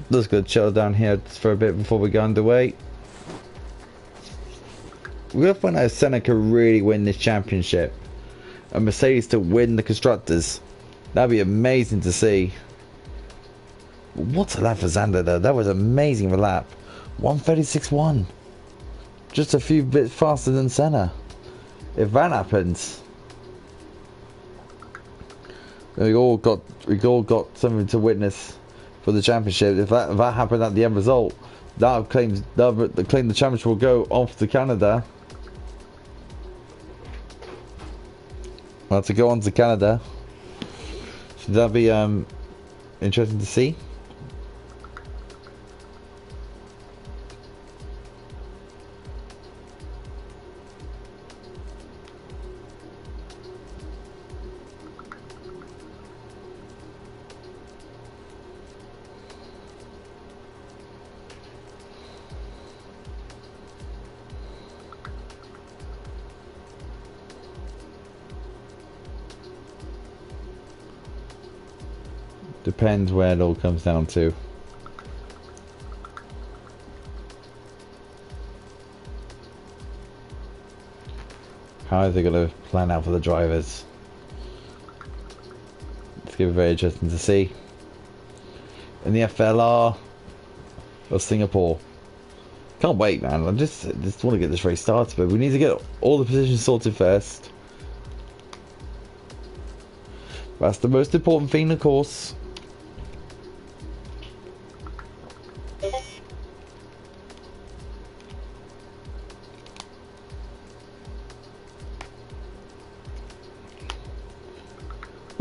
Let's go chill down here for a bit before we go underway. We're going to find out if Senna can really win this championship. And Mercedes to win the Constructors. That'd be amazing to see. What a lap for Zander though. That was amazing of a lap. 1:36.1. Just a few bits faster than Senna. If that happens, then we all got something to witness for the championship. If that happened at the end result, that claim the championship will go off to Canada. Well, to go on to Canada. So that'd be interesting to see. Depends where it all comes down to. How are they going to plan out for the drivers? It's going to be very interesting to see. In the FLR of Singapore. Can't wait, man. I just want to get this race started, but we need to get all the positions sorted first. That's the most important thing, of course.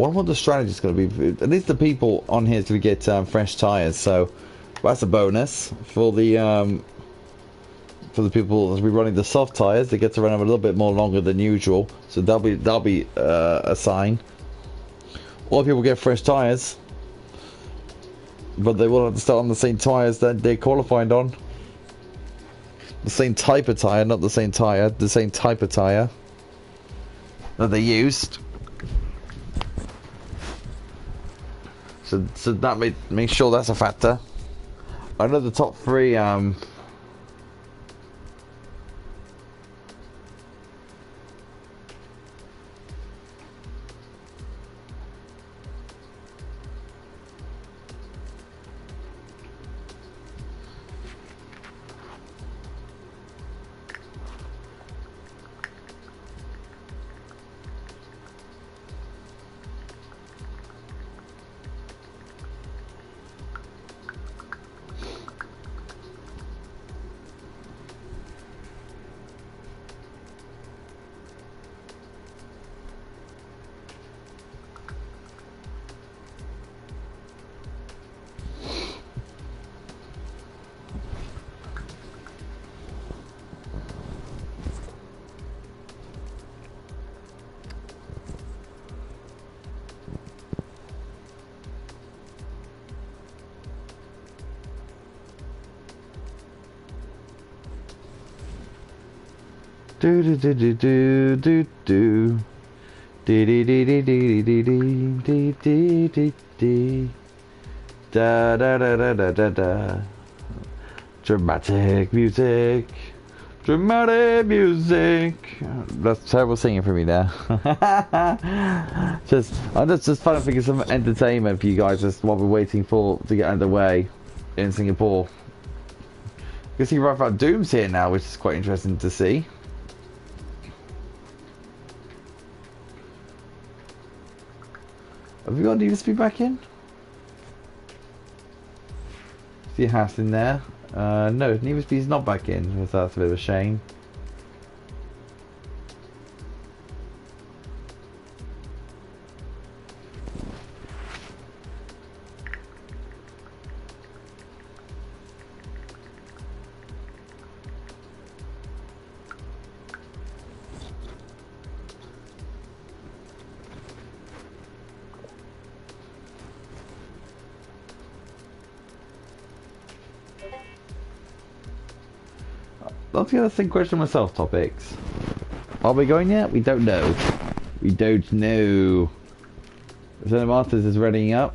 wonder what the strategy is going to be. At least the people on here is going to get fresh tires, so that's a bonus for the people as we running the soft tires. They get to run them a little bit more longer than usual, so that'll be a sign. All people get fresh tires, but they will have to start on the same tires that they qualified on. The same type of tire, not the same tire, the same type of tire that they used. So that make sure that's a factor. I know the top three do do do do do do do dee dee dee dee dee dee dee dee dee dee da da da da da da da. Dramatic music, dramatic music. That's terrible singing for me there. I'm just trying to think of some entertainment for you guys, just while we're waiting for to get underway in Singapore. You can see Raphael Doom's here now, which is quite interesting to see. Have we got Need to Speed back in? See Haas in there. No, Need for Speed's not back in. That's a bit of a shame. That's the other thing, question myself, topics. Are we going yet? We don't know. We don't know. Zena Masters is readying up.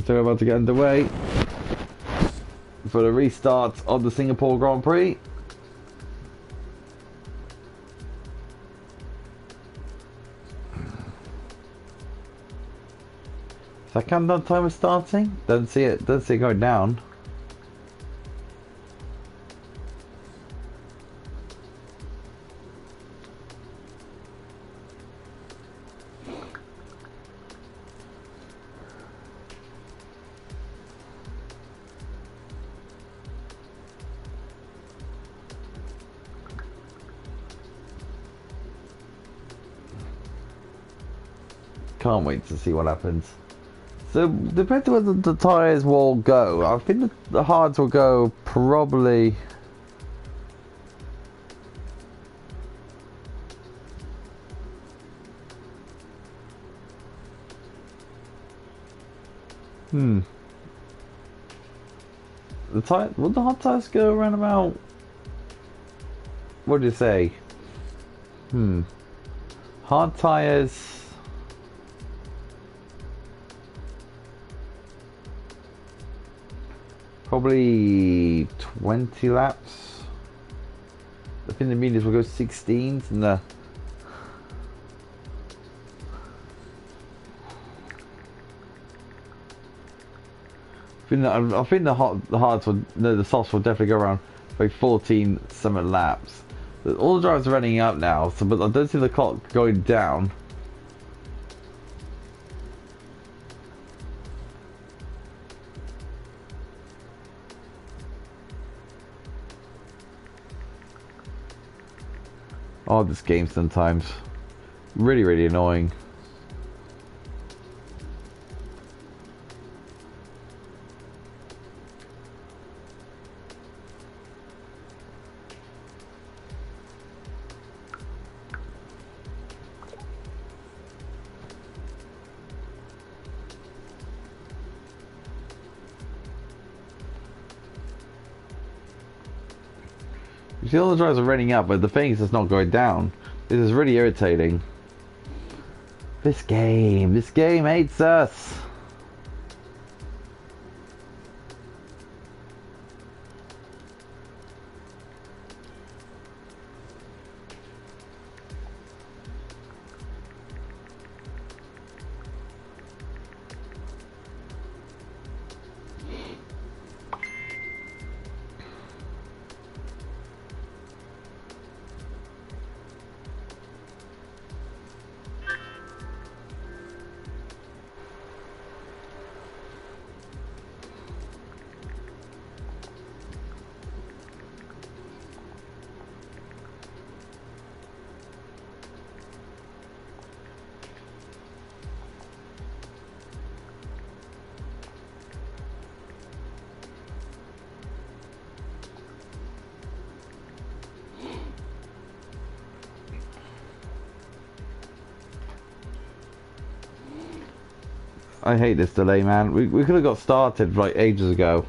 So we're about to get underway for the restart of the Singapore Grand Prix. Is that countdown timer starting? Don't see it going down. Can't wait to see what happens. So, depending on where the tyres will go, I think the hards will go probably... Will the hard tyres go around about... What do you say? Hard tyres... Probably 20 laps. I think the mediums will go 16s and the... I think the hards will, no, the softs will definitely go around by 14 summer laps. All the drivers are running up now, so but I don't see the clock going down. Oh, this game sometimes. Really, really annoying. You see all the drivers are running up, but the thing is it's not going down. This is really irritating. This game hates us. I hate this delay, man. We could have got started like ages ago.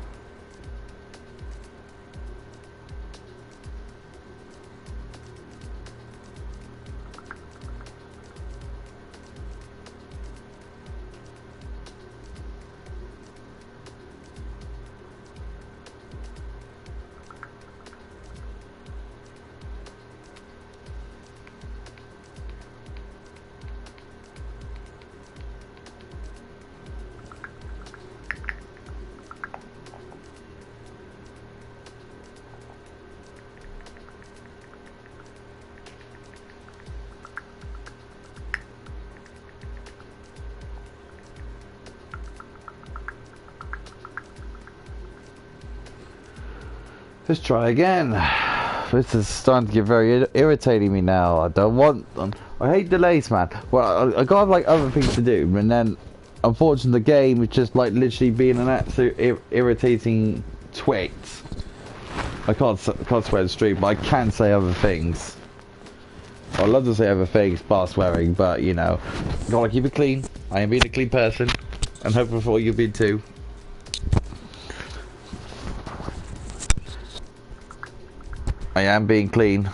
Let's try again. This is starting to get very irritating me now. I don't want them. I hate delays, man. Well, I got like other things to do, and then unfortunately the game is just like literally being an absolute irritating twit. I can't swear the stream, but I can say other things. I love to say other things, bar swearing, but you know, gotta keep it clean. I am being a clean person, and hopefully you'll be too. I am being clean.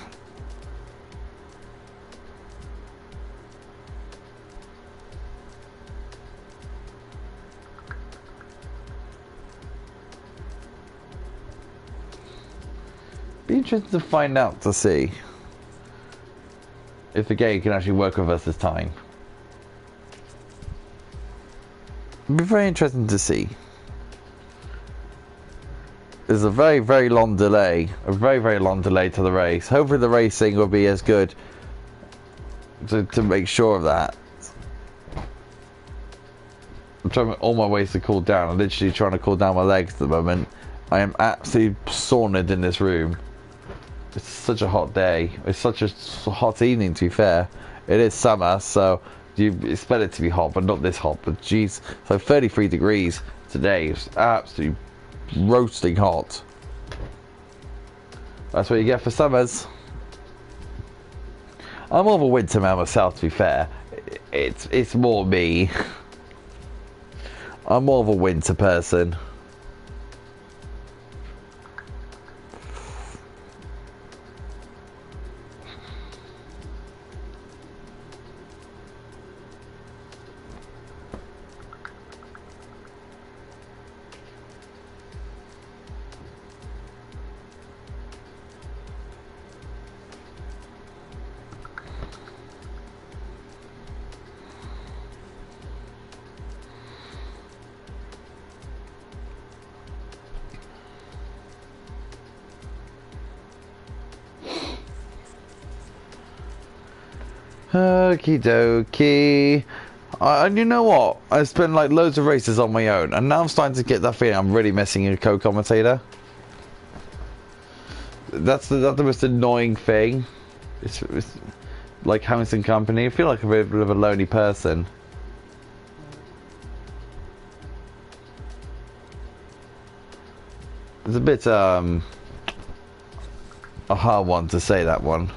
Be interested to find out to see if the game can actually work with us this time. It'd be very interesting to see. There's a very, very long delay. A very, very long delay to the race. Hopefully the racing will be as good to make sure of that. I'm trying all my ways to cool down. I'm literally trying to cool down my legs at the moment. I am absolutely saunaed in this room. It's such a hot day. It's such a hot evening, to be fair. It is summer, so you expect it to be hot, but not this hot. But geez, so 33 degrees today. It's absolutely roasting hot. That's what you get for summers. I'm more of a winter man myself, to be fair. It's more me. I'm more of a winter person. Okie dokie. And you know what? I spent like loads of races on my own, and now I'm starting to get that feeling I'm really missing a co-commentator. That's the most annoying thing. It's like having some company. I feel like I'm a bit of a lonely person. It's a bit a hard one to say, that one.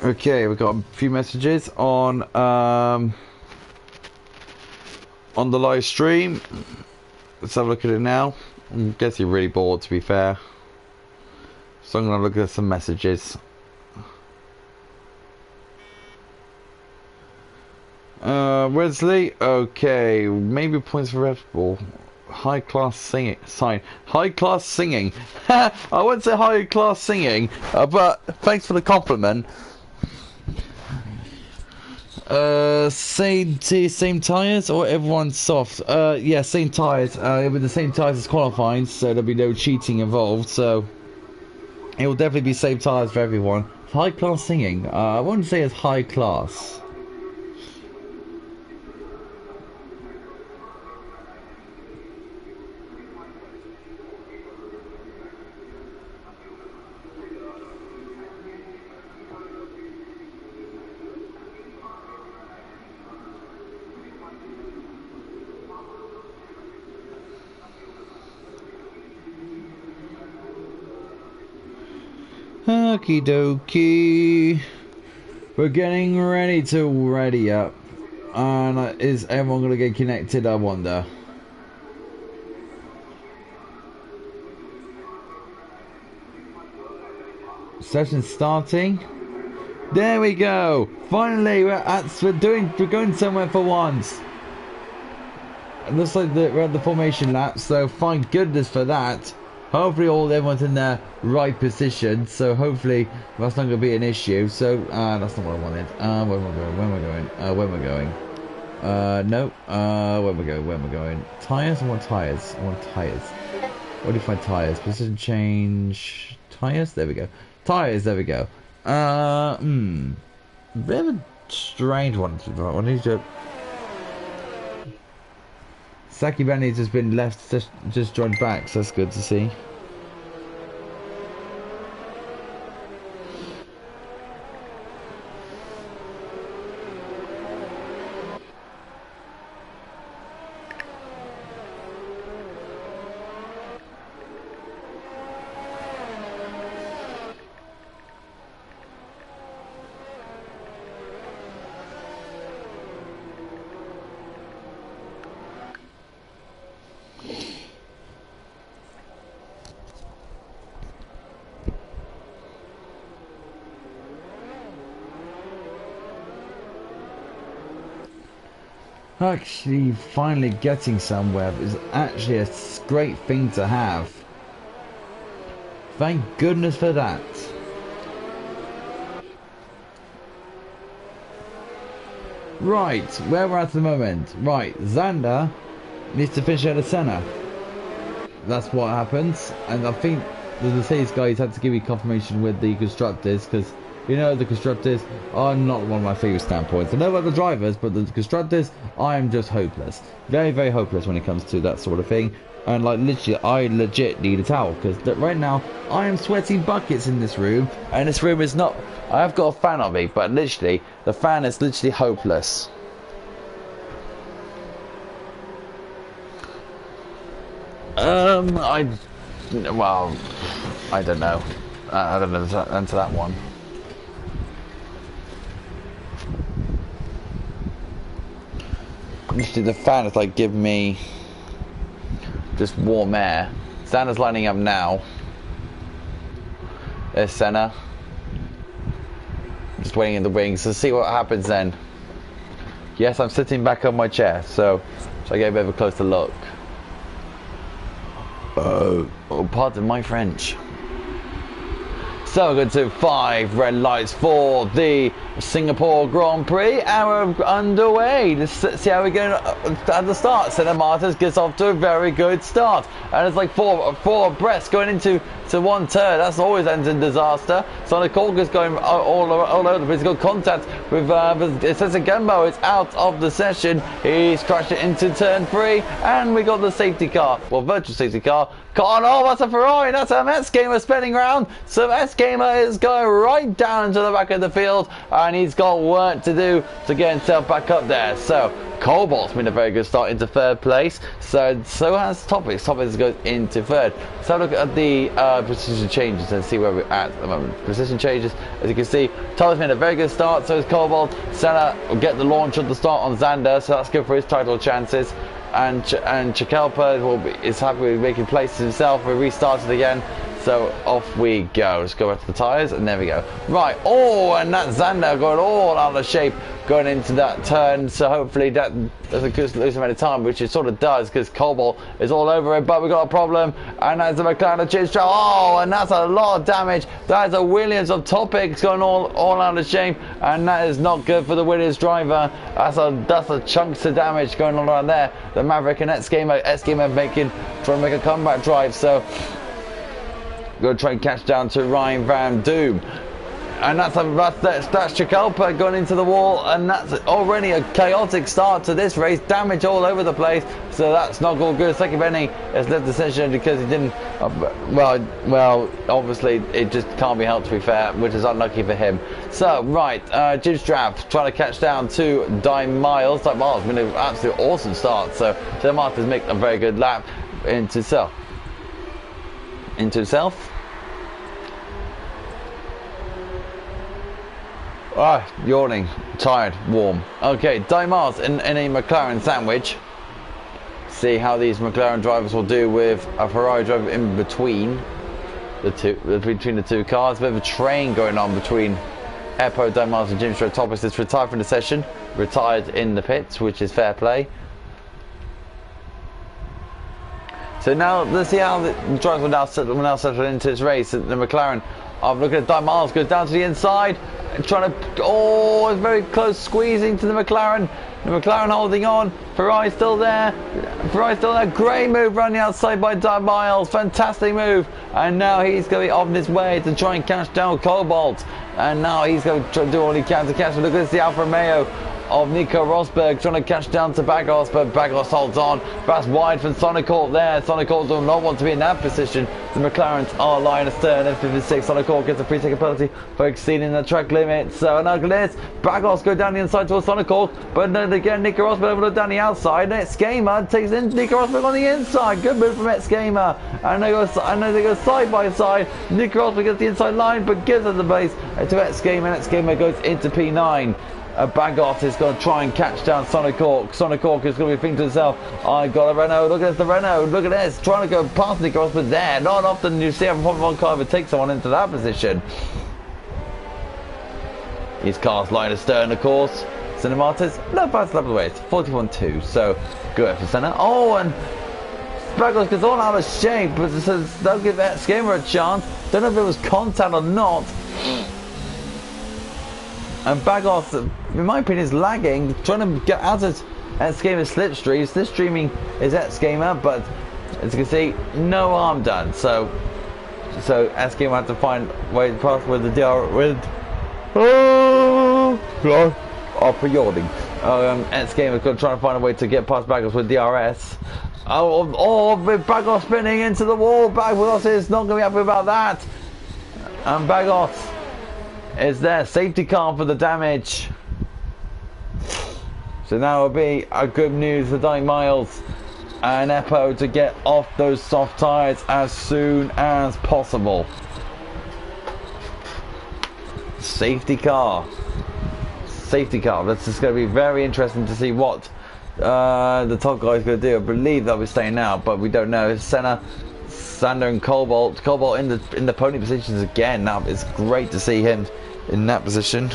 Okay, we've got a few messages on the live stream. Let's have a look at it now. I guess you're really bored, to be fair. So I'm gonna look at some messages. Wesley, okay, maybe points for Red Bull. High class singing, sign. High class singing. I wouldn't say high class singing, but thanks for the compliment. Same tyres or everyone's soft? Yeah, same tyres. With the same tyres as qualifying, so there'll be no cheating involved. So it will definitely be same tyres for everyone. High class singing. I wouldn't say it's high class. Okie dokie. We're getting ready to ready up. And is everyone going to get connected, I wonder? Session starting. There we go. Finally, we're going somewhere for once. It looks like we're at the formation lap, so thank goodness for that. Hopefully everyone's in their right position, so hopefully that's not going to be an issue. So, that's not what I wanted. Where am I going? Where am I going? Where am I going? No. Where am I going? Where am I going? Tyres? I want tyres. I want tyres. Where do you find tyres? Position change. Tyres? There we go. Tyres, there we go. Bit of a strange one. I need to... Saki Benny's just been left, just joined back, so that's good to see. Actually, finally getting somewhere is actually a great thing to have. Thank goodness for that. Right, where we're at the moment. Right, Xander needs to finish at the centre. that's what happens. And I think the Mercedes guys had to give me confirmation with the constructors, because you know the constructors are not one of my favourite standpoints. I know about the drivers, but the constructors, I am just hopeless. Very, very hopeless when it comes to that sort of thing. And like literally, I legit need a towel, because right now I am sweating buckets in this room, and this room is not. I have got a fan on me, but literally the fan is literally hopeless. I don't know. I don't know the answer to that one. Literally, the fan is like giving me just warm air. Senna's lining up now. There's Senna. Just waiting in the wings to see what happens then. Yes, I'm sitting back on my chair, so I get a bit of a closer look. Oh, pardon my French. So good to 5 red lights for the Singapore Grand Prix. Hour underway. Let's see how we're going at the start. Senna Martins gets off to a very good start, and it's like four abreast going into one turn. That's always ends in disaster. Sonic Corker's going all over the place. He's got contact with Cesar Gambo. It's out of the session. He's crashed it into turn 3, and we got the safety car. Well, virtual safety car. Oh, that's a Ferrari. That's a Mets Gamer spinning round. So Mets Gamer is going right down to the back of the field, and he's got work to do to get himself back up there. So Cobalt's been a very good start into 3rd place. So has Topics. Topics goes into 3rd. So look at the position changes and see where we're at the moment. Position changes, as you can see, Topics made a very good start. So is Cobalt. Senna will get the launch at the start on Xander, so that's good for his title chances. And Chicalpa is happy with making places himself. We restarted again, so off we go. Let's go back to the tyres, and there we go. Right, and that Xander got all out of shape going into that turn, so hopefully that doesn't lose him any time, which it sort of does, because Cobalt is all over it. But we've got a problem, and that's a McLaren chip strap. And that's a lot of damage. That's a Williams of Topics going all out of shape, and that is not good for the Williams driver. That's a chunks of damage going on around there. The Maverick and S Gamer trying to make a comeback drive, so going to try and catch down to Ryan Van Doom. And that's Chicalpa going into the wall, and that's already a chaotic start to this race. Damage all over the place, so that's not all good. Second Benny has left the session because he didn't. Well, obviously it just can't be helped, to be fair, which is unlucky for him. So right, Jim Strap trying to catch down to Di Miles. Di Miles been an absolutely awesome start. So Martins make a very good lap into himself. Yawning, tired, warm. Okay, Di Miles in a McLaren sandwich. See how these McLaren drivers will do with a Ferrari driver in between the two cars. A bit of a train going on between Eppo, Di Miles and Jim Stroh. Thomas is retired from the session, retired in the pits, which is fair play. So now let's see how the drivers will now settle into this race. The McLaren. I'm looking at Di Miles, goes down to the inside, trying to, it's very close, squeezing to the McLaren. The McLaren holding on, Ferrari's still there, great move around the outside by Di Miles, fantastic move, and now he's going to be on his way to try and catch down Cobalt, and now he's going to try to do all he can to catch him. Look at this, the Alfa Romeo of Nico Rosberg trying to catch down to Bagos, but Bagos holds on. That's wide from Sonicorp there. Sonicorp does not want to be in that position. The McLarens are lying astern. F56 Sonicorp gets a 3-second penalty for exceeding the track limit. So now look at this. Bagos go down the inside towards Sonicorp, but then again Nico Rosberg over down the outside. Mets Gamer takes in Nico Rosberg on the inside. Good move from Mets Gamer. And they go side by side. Nico Rosberg gets the inside line, but gives us the base to Mets Gamer. Mets Gamer goes into P9. Bagos is going to try and catch down Sonicorp. Sonicorp is going to be thinking to himself, I got a Renault, look at the Renault, look at this, trying to go past Nico Rosberg there. Not often you see a Formula 1 car ever take someone into that position. His car's lying astern, of course. Senna Martins, no bad lap away, it's 41.2, so good for Senna. And Bagos gets all out of shape, but it says they'll give that Gamer a chance. Don't know if it was contact or not. And Bagos, in my opinion, is lagging, trying to get out of X-Gamer's slipstream. Slipstreaming is X-Gamer, but As you can see, no harm done. So S-Game will have to find way to pass with the DR with. Oh God! Oh, for yawning. S-Game is going to try and find a way to get past Bagos with DRS. With Bagos spinning into the wall. Bagos is not going to be happy about that. And Bagos is there. Safety car for the damage. So now it'll be a good news for Danny Miles and Eppo to get off those soft tyres as soon as possible. Safety car. This is going to be very interesting to see what the top guy is going to do. I believe they'll be staying out, but we don't know. Senna, Sander, and Cobalt in the podium positions again. Now it's great to see him in that position.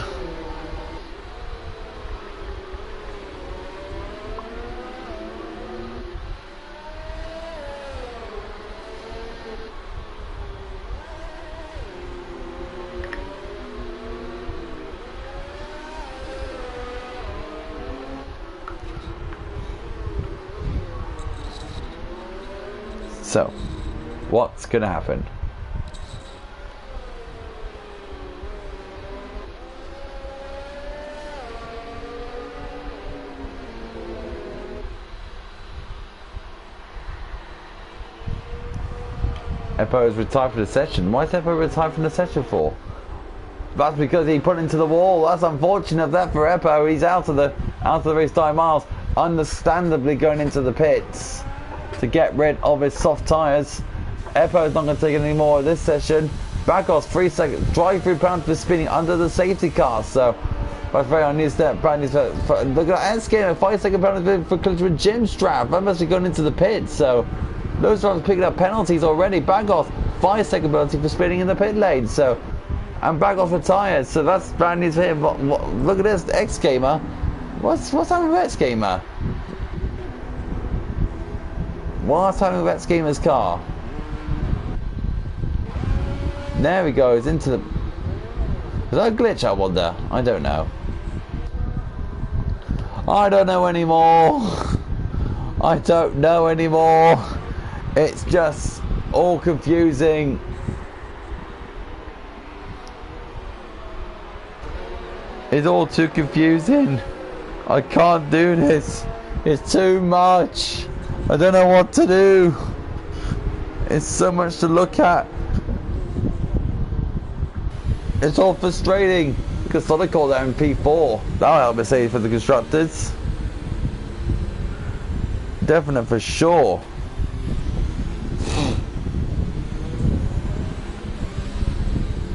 So, what's going to happen? Eppo is retired from the session. Why is Eppo retired from the session for? That's because he put into the wall. That's unfortunate of that for Eppo. He's out of the race. Danny Miles, understandably going into the pits to get rid of his soft tyres. Eppo is not going to take any more of this session. Bagos 3 seconds drive-through penalty for spinning under the safety car. So that's very unusual step. Brand new step. Look at that S-Game, a 5-second penalty for collision with Jim Strap. That must have gone into the pit. So those drivers picking up penalties already. Bagos 5-second penalty for spinning in the pit lane. So and Bagos retired. So that's brand new for him. Look at this X-Gamer. What's happening with X-Gamer? What's happening with X-Gamer's car? There he goes into the. Is that a glitch, I wonder? I don't know. I don't know anymore. I don't know anymore. It's just all confusing. It's all too confusing. I can't do this. It's too much. I don't know what to do. It's so much to look at. It's all frustrating because Sonic called that in P4. That'll help me save for the constructors. Definite for sure.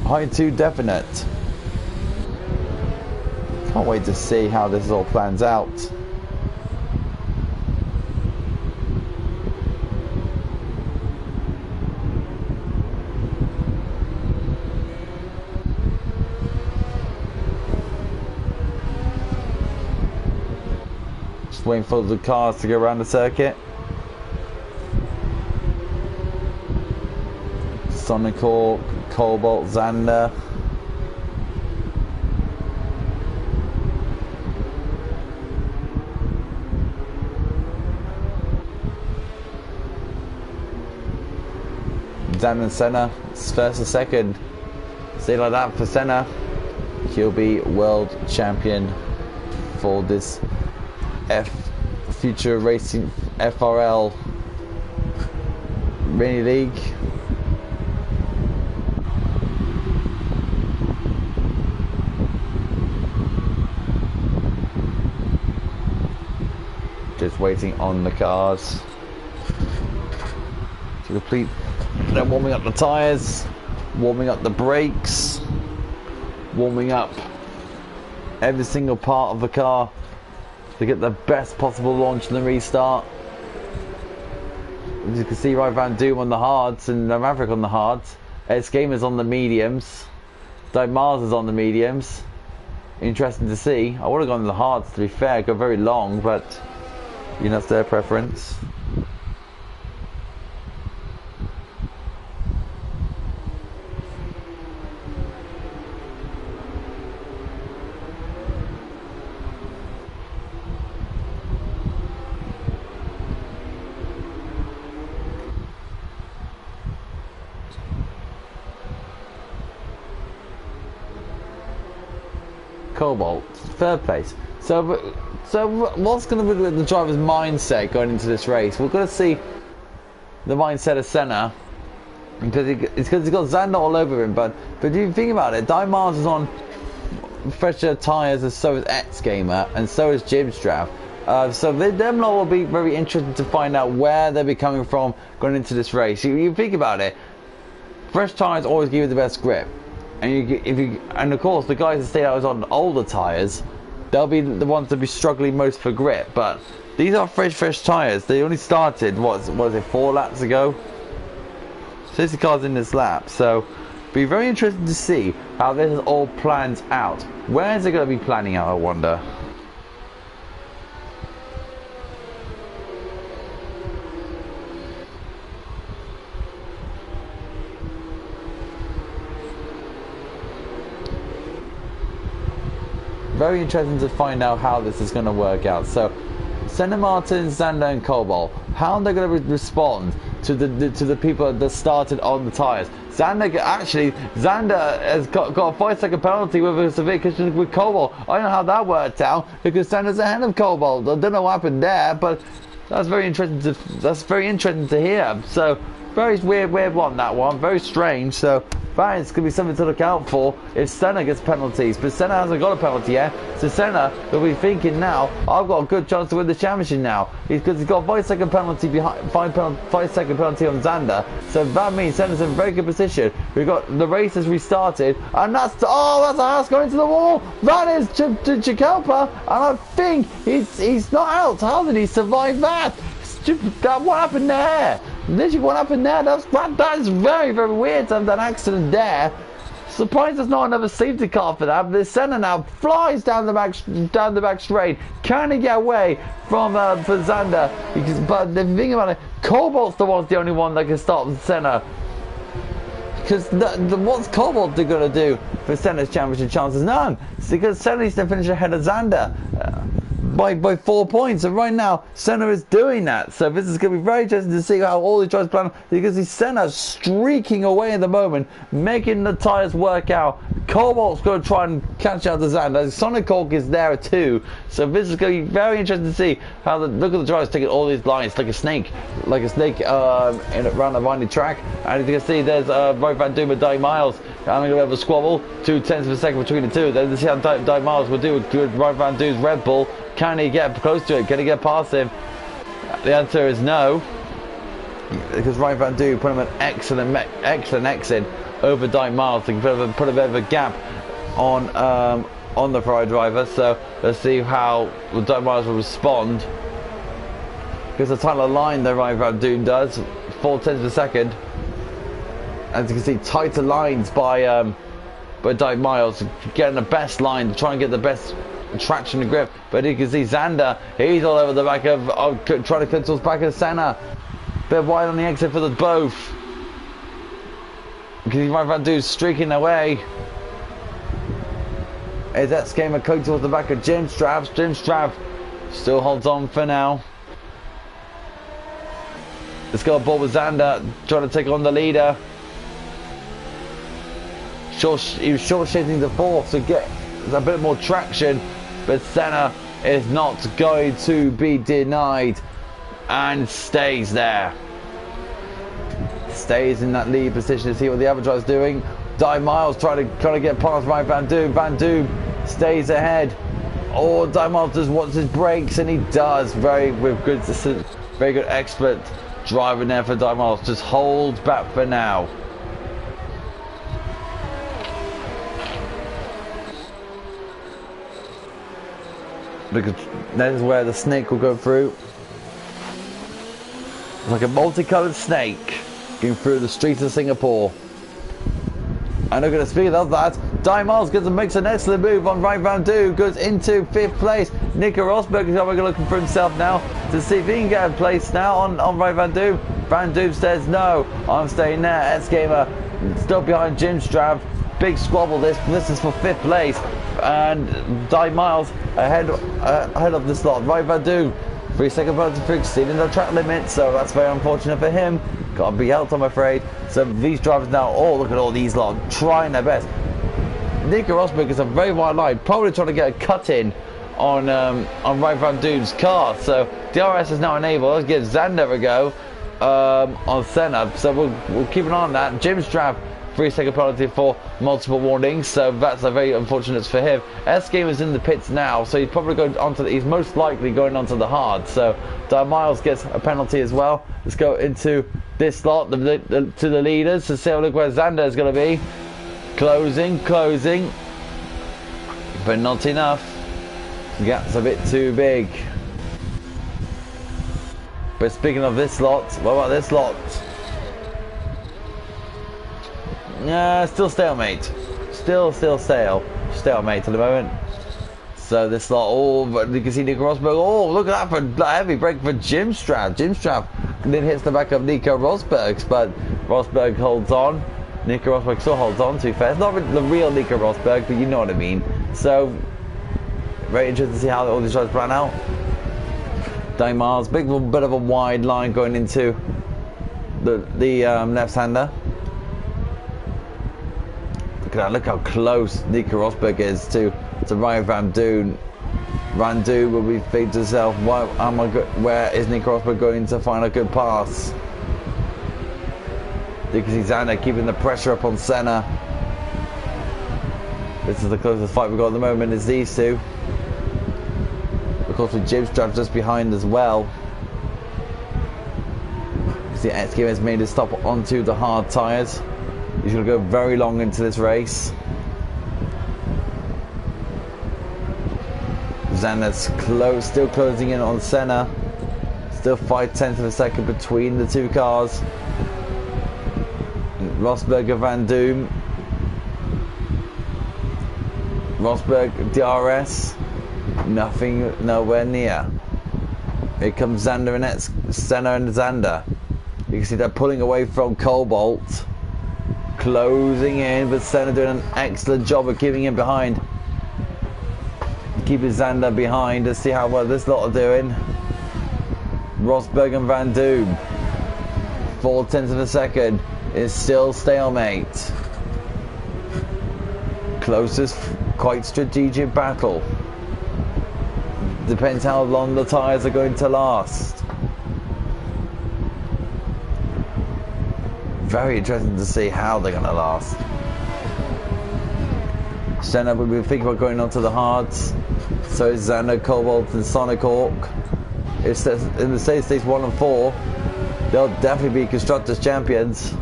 High 2 definite. Can't wait to see how this all plans out. Waiting for the cars to go around the circuit. Sonic Hawk, Cobalt, Xander. Xander and Senna, it's first and second. Stay like that for Senna. He'll be world champion for this Future Racing FRL Mini League. Just waiting on the cars to complete. They're warming up the tyres, warming up the brakes, warming up every single part of the car to get the best possible launch and the restart. As you can see, right, Van Doom on the hards and Maverick on the hards. S-Game is on the mediums. Danny Miles is on the mediums. Interesting to see. I would have gone to the hards, to be fair. Go very long, but you know, that's their preference. Cobalt, third place. So what's going to be the driver's mindset going into this race? We're going to see the mindset of Senna, because he's got Zander all over him. But if you think about it, Di Miles is on fresher tyres, and so is X Gamer, and so is Jim Straff. So them lot will be very interested to find out where they'll be coming from going into this race. You think about it, fresh tyres always give you the best grip, and of course the guys that stay out on older tyres, they'll be the ones that be struggling most for grip. But these are fresh tyres. They only started what was it, 4 laps ago? 60 cars in this lap, so be very interesting to see how this is all planned out. Where is it going to be planning out, I wonder? Very interesting to find out how this is going to work out. So Senna, Martin, Zander and Cobalt, how are they going to respond to the people that started on the tyres? Zander has got a 5-second penalty with a severe collision with Cobalt. I don't know how that worked out, because Zander's ahead of Cobalt. I don't know what happened there, but that's very interesting to hear. So very weird one, that one, very strange. So that is going to be something to look out for if Senna gets penalties. But Senna hasn't got a penalty yet, so Senna will be thinking now, I've got a good chance to win the championship now, because he's got a 5-second penalty behind, 5-second penalty on Zander. So that means Senna's in a very good position. We've got the race has restarted, and that's a house going to the wall. That is Chicalpa, and I think he's not out. How did he survive that? What happened there? Literally, what happened there? That is very, very weird to have that accident there. Surprised there's not another safety car for that. But the Senna now flies down the back straight. Can he get away from for Zander? But the thing about it, Cobalt's the only one that can stop Senna. Because what's Cobalt going to do for Senna's championship chances? None. It's because Senna needs to finish ahead of Zander. By 4 points, and right now Senna is doing that. So this is going to be very interesting to see how all the tries plan, because Senna streaking away at the moment, making the tyres work out. Cobalt's going to try and catch out the Zander. Sonic Hulk is there too. So this is going to be very interesting to see how look at the drivers taking all these lines like a snake around a winding track. And as you can see, there's Roy Van Doom and Di Miles having a bit of a squabble. 2/10 of a second between the two. Then you see how Di Miles will do with Roy Van Doom's Red Bull. Can he get close to it? Can he get past him? The answer is no, because Ryan Van Doom put him an excellent exit over Di Miles to put a bit of a gap on the Ferrari driver. So let's see how Di Miles will respond, because the tighter line that Ryan Van Doom does, 0.4 of a second. As you can see, tighter lines by Di Miles, getting the best line, to try and get the best traction and grip. But you can see Zander, he's all over the back of trying to cut towards back of Senna. Bit wide on the exit for the both. Because Ryan Van Doom streaking away. Is that Gamer coming towards the back of Jim Straff. Jim Straff still holds on for now. Let's go aboard with Zander, trying to take on the leader. He was short-shifting the fourth to get a bit more traction, but Senna is not going to be denied and stays there. Stays in that lead position to see what the other driver's doing. Di Miles trying to get past Ryan Van Doom. Van Doom stays ahead. Oh, Di Miles just wants his brakes, and he does. Very good expert driving there for Di Miles. Just hold back for now. Because that is where the snake will go through. It's like a multicolored snake going through the streets of Singapore. And look at the speed of that. Di Miles makes an excellent move on Ryan Van Doom, goes into 5th place. Nico Rosberg is looking for himself now to see if he can get a place now on Ryan Van Doom. Van Doom says no, I'm staying there. S-Gamer still behind Jim Straff. Big squabble this is for 5th place. And Di Miles ahead of the slot. Ryan Van Doom, 3-second penalty for exceeding the track limit, so that's very unfortunate for him. Can't be helped, I'm afraid. So these drivers now, look at all these lot trying their best. Nico Rosberg is a very wide line, probably trying to get a cut in on Ryan Van Doom's car. So DRS is now enabled. Let's give Zander a go on Senna. So we'll keep an eye on that. Jim Straff, 3-second penalty for multiple warnings, so that's a very unfortunate for him. S-Game is in the pits now, so he's probably going onto he's most likely going onto the hard. So Miles gets a penalty as well. Let's go into this slot to the leaders to see how look where Zander is going to be. Closing, but not enough. The gap's a bit too big. But speaking of this lot, what about this lot? Yeah, still stalemate. Still stalemate at the moment. So this lot, oh, but you can see Nico Rosberg. Oh, look at that for a heavy break for Jim Straff. Jim Straff then hits the back of Nico Rosberg, but Rosberg holds on. Nico Rosberg still holds on, to be fair. It's not the real Nico Rosberg, but you know what I mean. So very interesting to see how all these tries plan out. Danny Miles, bit of a wide line going into the left-hander. Look how close Nico Rosberg is to Ryan Van Doom. Van Doom will be thinking to himself, where is Nico Rosberg going to find a good pass? You can see Zander keeping the pressure up on Senna. This is the closest fight we've got at the moment, is these two. Of course, with Jim Straff just behind as well. You see S-Game has made a stop onto the hard tyres. He's going to go very long into this race. Zander's still closing in on Senna. Still 5/10 of a second between the two cars. Rosberg and Van Doom. Rosberg, DRS. Nothing, nowhere near. Here comes Senna and Zander. You can see they're pulling away from Cobalt. Closing in, but Senna doing an excellent job of keeping him behind. Keeping Zander behind. Let's see how well this lot are doing. Rosberg and Van Doom. 4/10 of a second. Is still stalemate. Closest, quite strategic battle. Depends how long the tyres are going to last. Very interesting to see how they're going to last. Senna will be thinking about going on to the hards. So is Zander, Cobalt and Sonic Hawk. If the Mercedes stays 1 and 4, they'll definitely be Constructors champions.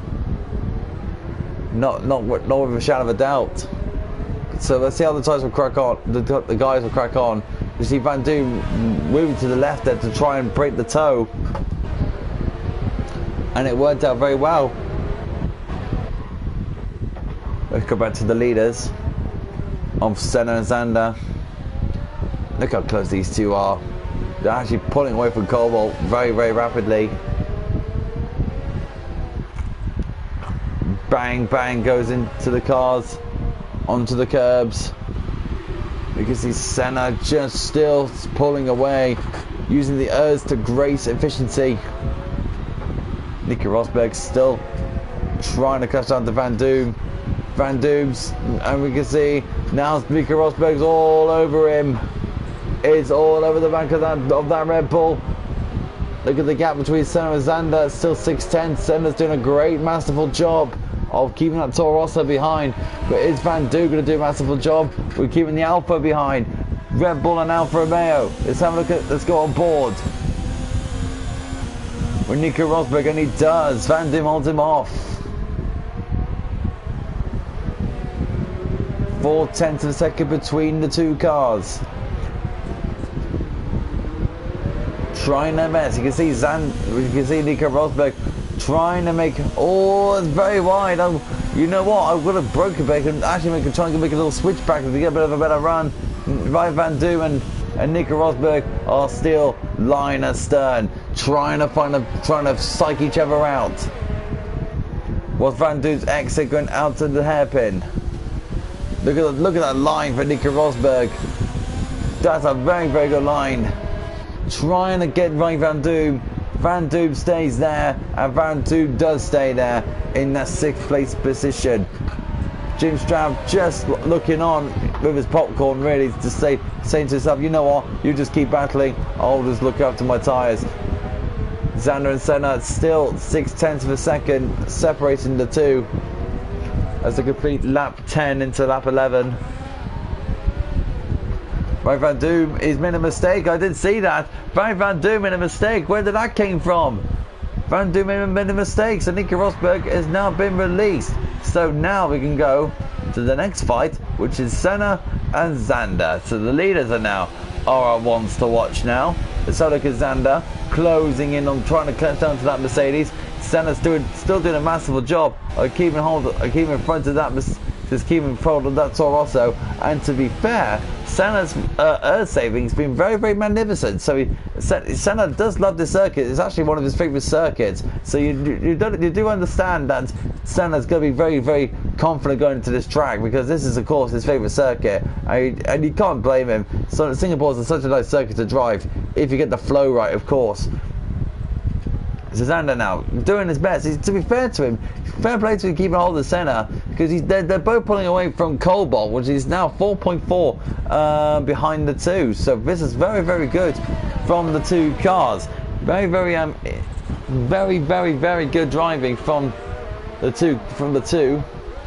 Not with a shadow of a doubt. So let's see how the tyres will crack on. The guys will crack on. You see Van Doom moving to the left there to try and break the toe, and it worked out very well. Let's go back to the leaders of Senna and Zander. Look how close these two are. They're actually pulling away from Cobalt very, very rapidly. Bang, bang goes into the cars, onto the curbs. You can see Senna just still pulling away, using the ERS to great efficiency. Nico Rosberg still trying to catch down to Van Doom. Van Doom's, and we can see now Nico Rosberg's all over him. It's all over the back of that Red Bull. Look at the gap between Senna and Zander. It's still 6/10. Senna's doing a great, masterful job of keeping that Toro Rosso behind. But is Van Doom going to do a masterful job? We're keeping the Alfa behind. Red Bull and Alfa Romeo. Let's have a look at, let's go on board. With Nico Rosberg, and he does. Van Doom holds him off. 4/10 of a second between the two cars. Trying their best. You can see Nico Rosberg trying to make. Oh, it's very wide. You know what? I would have broken back and actually try and make a little switchback to get a bit of a better run. Ryan Van Doom and Nico Rosberg are still line astern, trying to psych each other out. Was Van Doom's exit going out to the hairpin? Look at that line for Nico Rosberg. That's a very, very good line. Trying to get Ryan Van Doom. Van Doom stays there, and Van Doom does stay there in that 6th place position. Jim Strav just looking on with his popcorn, really, just saying to himself, you know what, you just keep battling, I'll just look after my tyres. Zander and Senna still 0.6 of a second separating the two as they complete lap 10 into lap 11. Barry Van Doom, he's made a mistake. I did see that. Barry Van Doom made a mistake. Where did that came from? Van Doom made a mistake. So Nico Rosberg has now been released. So now we can go to the next fight, which is Senna and Zander. So the leaders are now our ones to watch now. So look at Zander closing in on trying to clamp down to that Mercedes. Senna's still doing a massive job of keeping in front of that, just keeping in front of that Toro Rosso. And to be fair, Senna's earth saving's been very, very magnificent. So Senna does love this circuit. It's actually one of his favourite circuits. So you do understand that Senna's going to be very, very confident going into this track, because this is, of course, his favourite circuit, and you can't blame him. So Singapore's such a nice circuit to drive if you get the flow right, of course. So Zander now doing his best. To be fair to him, fair play to him keeping hold of Senna, because they're both pulling away from Cobalt, which is now 4.4 behind the two. So this is very, very good from the two cars. Very, very good driving from the two.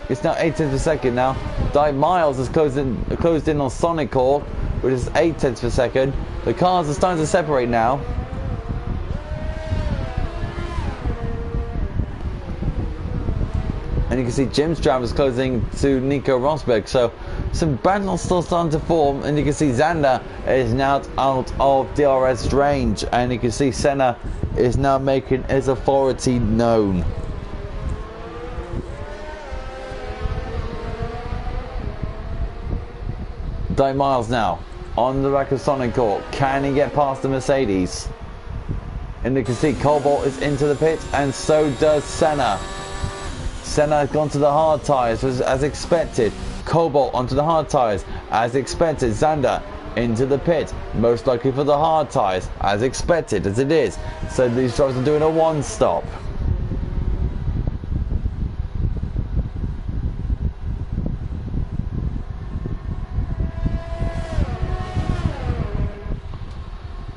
It's now 0.8 of a second now. Dive Miles has closed in on Sonic Hawk, which is 0.8 of a second. The cars are starting to separate now. And you can see Jim Strav is closing to Nico Rosberg. So some battles still starting to form. And you can see Zander is now out of DRS range. And you can see Senna is now making his authority known. Dave Miles now on the back of Sonic Hawk. Can he get past the Mercedes? And you can see Cobalt is into the pit, and so does Senna. Senna has gone to the hard tyres as expected. Cobalt onto the hard tyres as expected. Zander into the pit, most likely for the hard tyres, as expected as it is. So these drivers are doing a one stop.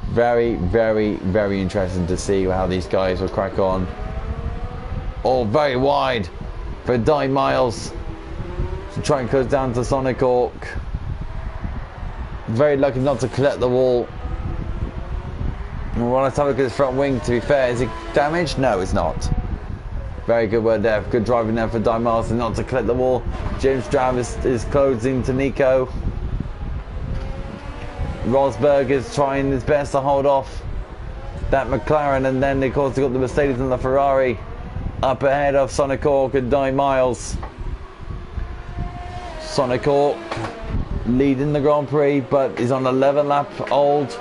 Very, very, very interesting to see how these guys will crack on. All very wide for Dave Miles to try and close down to Sonic Hawk. Very lucky not to collect the wall. Well, let's have a look at his front wing. To be fair, is it damaged? No, it's not. Very good word there. Good driving there for Dave Miles not to collect the wall. James Strav is closing to Nico. Rosberg is trying his best to hold off that McLaren, and then of course they've got the Mercedes and the Ferrari up ahead of Sonic Hawk and Dave Miles. Sonic Hawk leading the Grand Prix, but he's on 11 lap old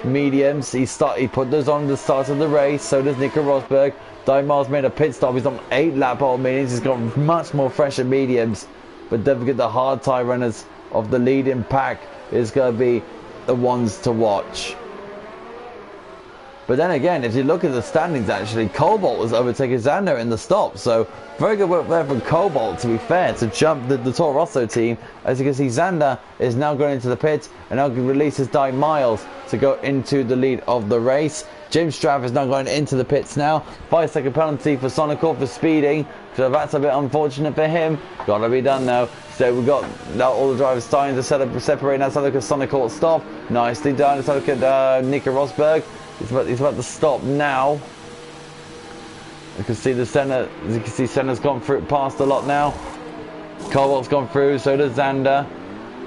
mediums. He put those on the start of the race. So does Nico Rosberg. Dave Miles made a pit stop. He's on 8 lap old mediums. He's got much more fresher mediums, but don't forget the hard tyre runners of the leading pack is going to be the ones to watch. But then again, if you look at the standings, actually Cobalt was overtaking Zander in the stop, so very good work there from Cobalt, to be fair, to jump the Toro Rosso team. As you can see, Zander is now going into the pit and now releases Dave Miles to go into the lead of the race. Jim Strav is now going into the pits now. 5-second penalty for Sonic Hawk for speeding, so that's a bit unfortunate for him. Gotta be done now. So we've got now all the drivers starting to separate. Now let's have a look at Sonic Hawk stop. Nicely done. Let's have a look at Nico Rosberg. He's about to stop now. You can see Senna. As you can see, Senna's gone through past a lot now. Cobalt's gone through. So does Zander.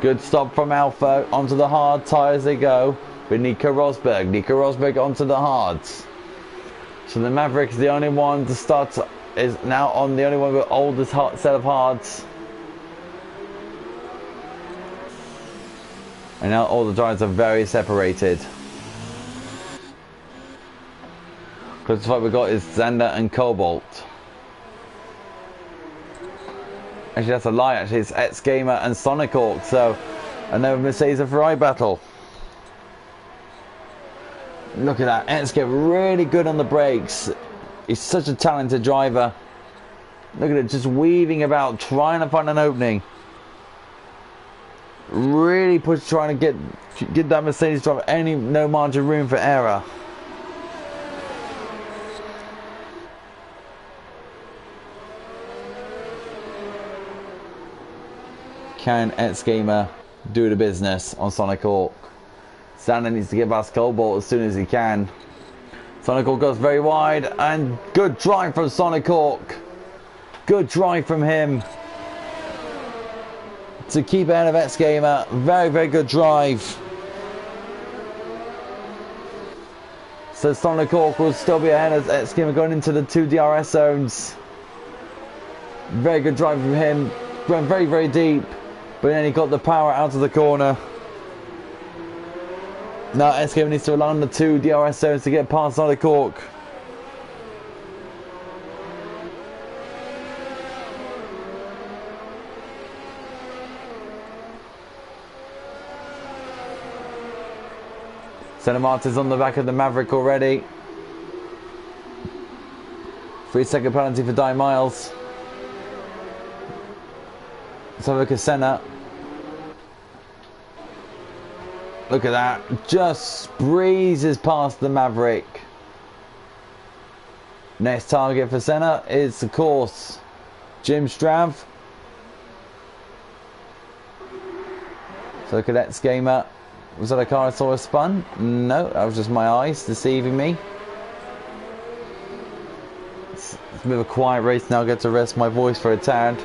Good stop from Alpha. Onto the hard tyres they go. With Nico Rosberg. Nico Rosberg onto the hards. So the Maverick is the only one to start. Is now on the only one with oldest set of hards. And now all the drivers are very separated. Closest fight we've got is Zander and Cobalt. Actually, that's a lie. Actually, it's X Gamer and Sonic Hawk. So, another Mercedes and Ferrari battle. Look at that. X Gamer really good on the brakes. He's such a talented driver. Look at it, just weaving about, trying to find an opening. Really trying to get that Mercedes driver no margin of room for error. Can X Gamer do the business on Sonic Hawk? Senna needs to get past Cobalt as soon as he can. Sonic Hawk goes very wide, and good drive from Sonic Hawk. Good drive from him to keep ahead of X Gamer. Very, very good drive. So Sonic Hawk will still be ahead of X Gamer going into the 2 DRS zones. Very good drive from him. Went very, very deep, but then he got the power out of the corner. Now X Gamer needs to rely on the 2 DRS zones to get past Sonic Hawk. Senna Martin's on the back of the Maverick already. 3-second penalty for Di Miles. Let's have a look at Senna. Look at that. Just breezes past the Maverick. Next target for Senna is, of course, Jim Strav. So look at X Gamer. Was that a car I saw a spun? No, that was just my eyes deceiving me. It's a bit of a quiet race now. I get to rest my voice for a tad.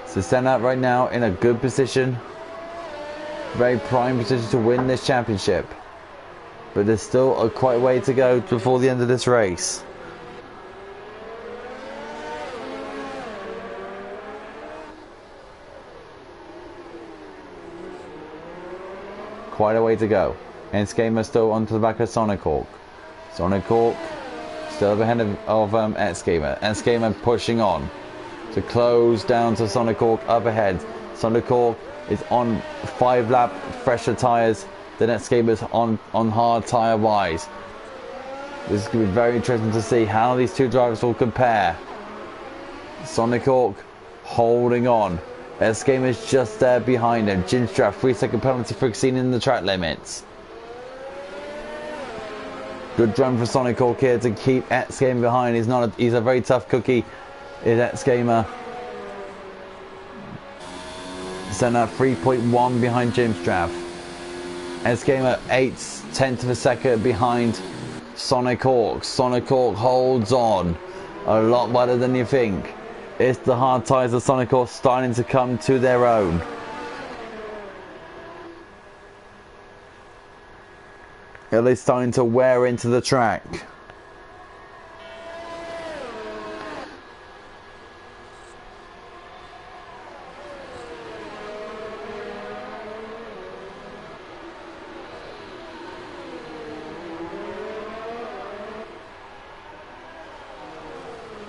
So Senna right now in a good position. Very prime position to win this championship. But there's still quite a way to go before the end of this race. Quite a way to go. And X Gamer still onto the back of Sonic Hawk. Sonic Hawk still ahead of X Gamer. X Gamer pushing on to close down to Sonic Hawk up ahead. Sonic Hawk is on 5-lap fresher tyres than X Gamer's on hard tyre wise. This is going to be very interesting to see how these two drivers will compare. Sonic Hawk holding on. X Gamer's just there behind him. Jim Strav, 3-second penalty for exceeding the track limits. Good run for Sonic Hawk here to keep X Gamer behind. He's a very tough cookie. Is X Gamer. Senna 3.1 behind Jim Strav. X Gamer 0.8 of a second behind Sonic Hawk. Sonic Hawk holds on a lot better than you think. It's the hard tyres of Sonic Hawk starting to come to their own. At least starting to wear into the track.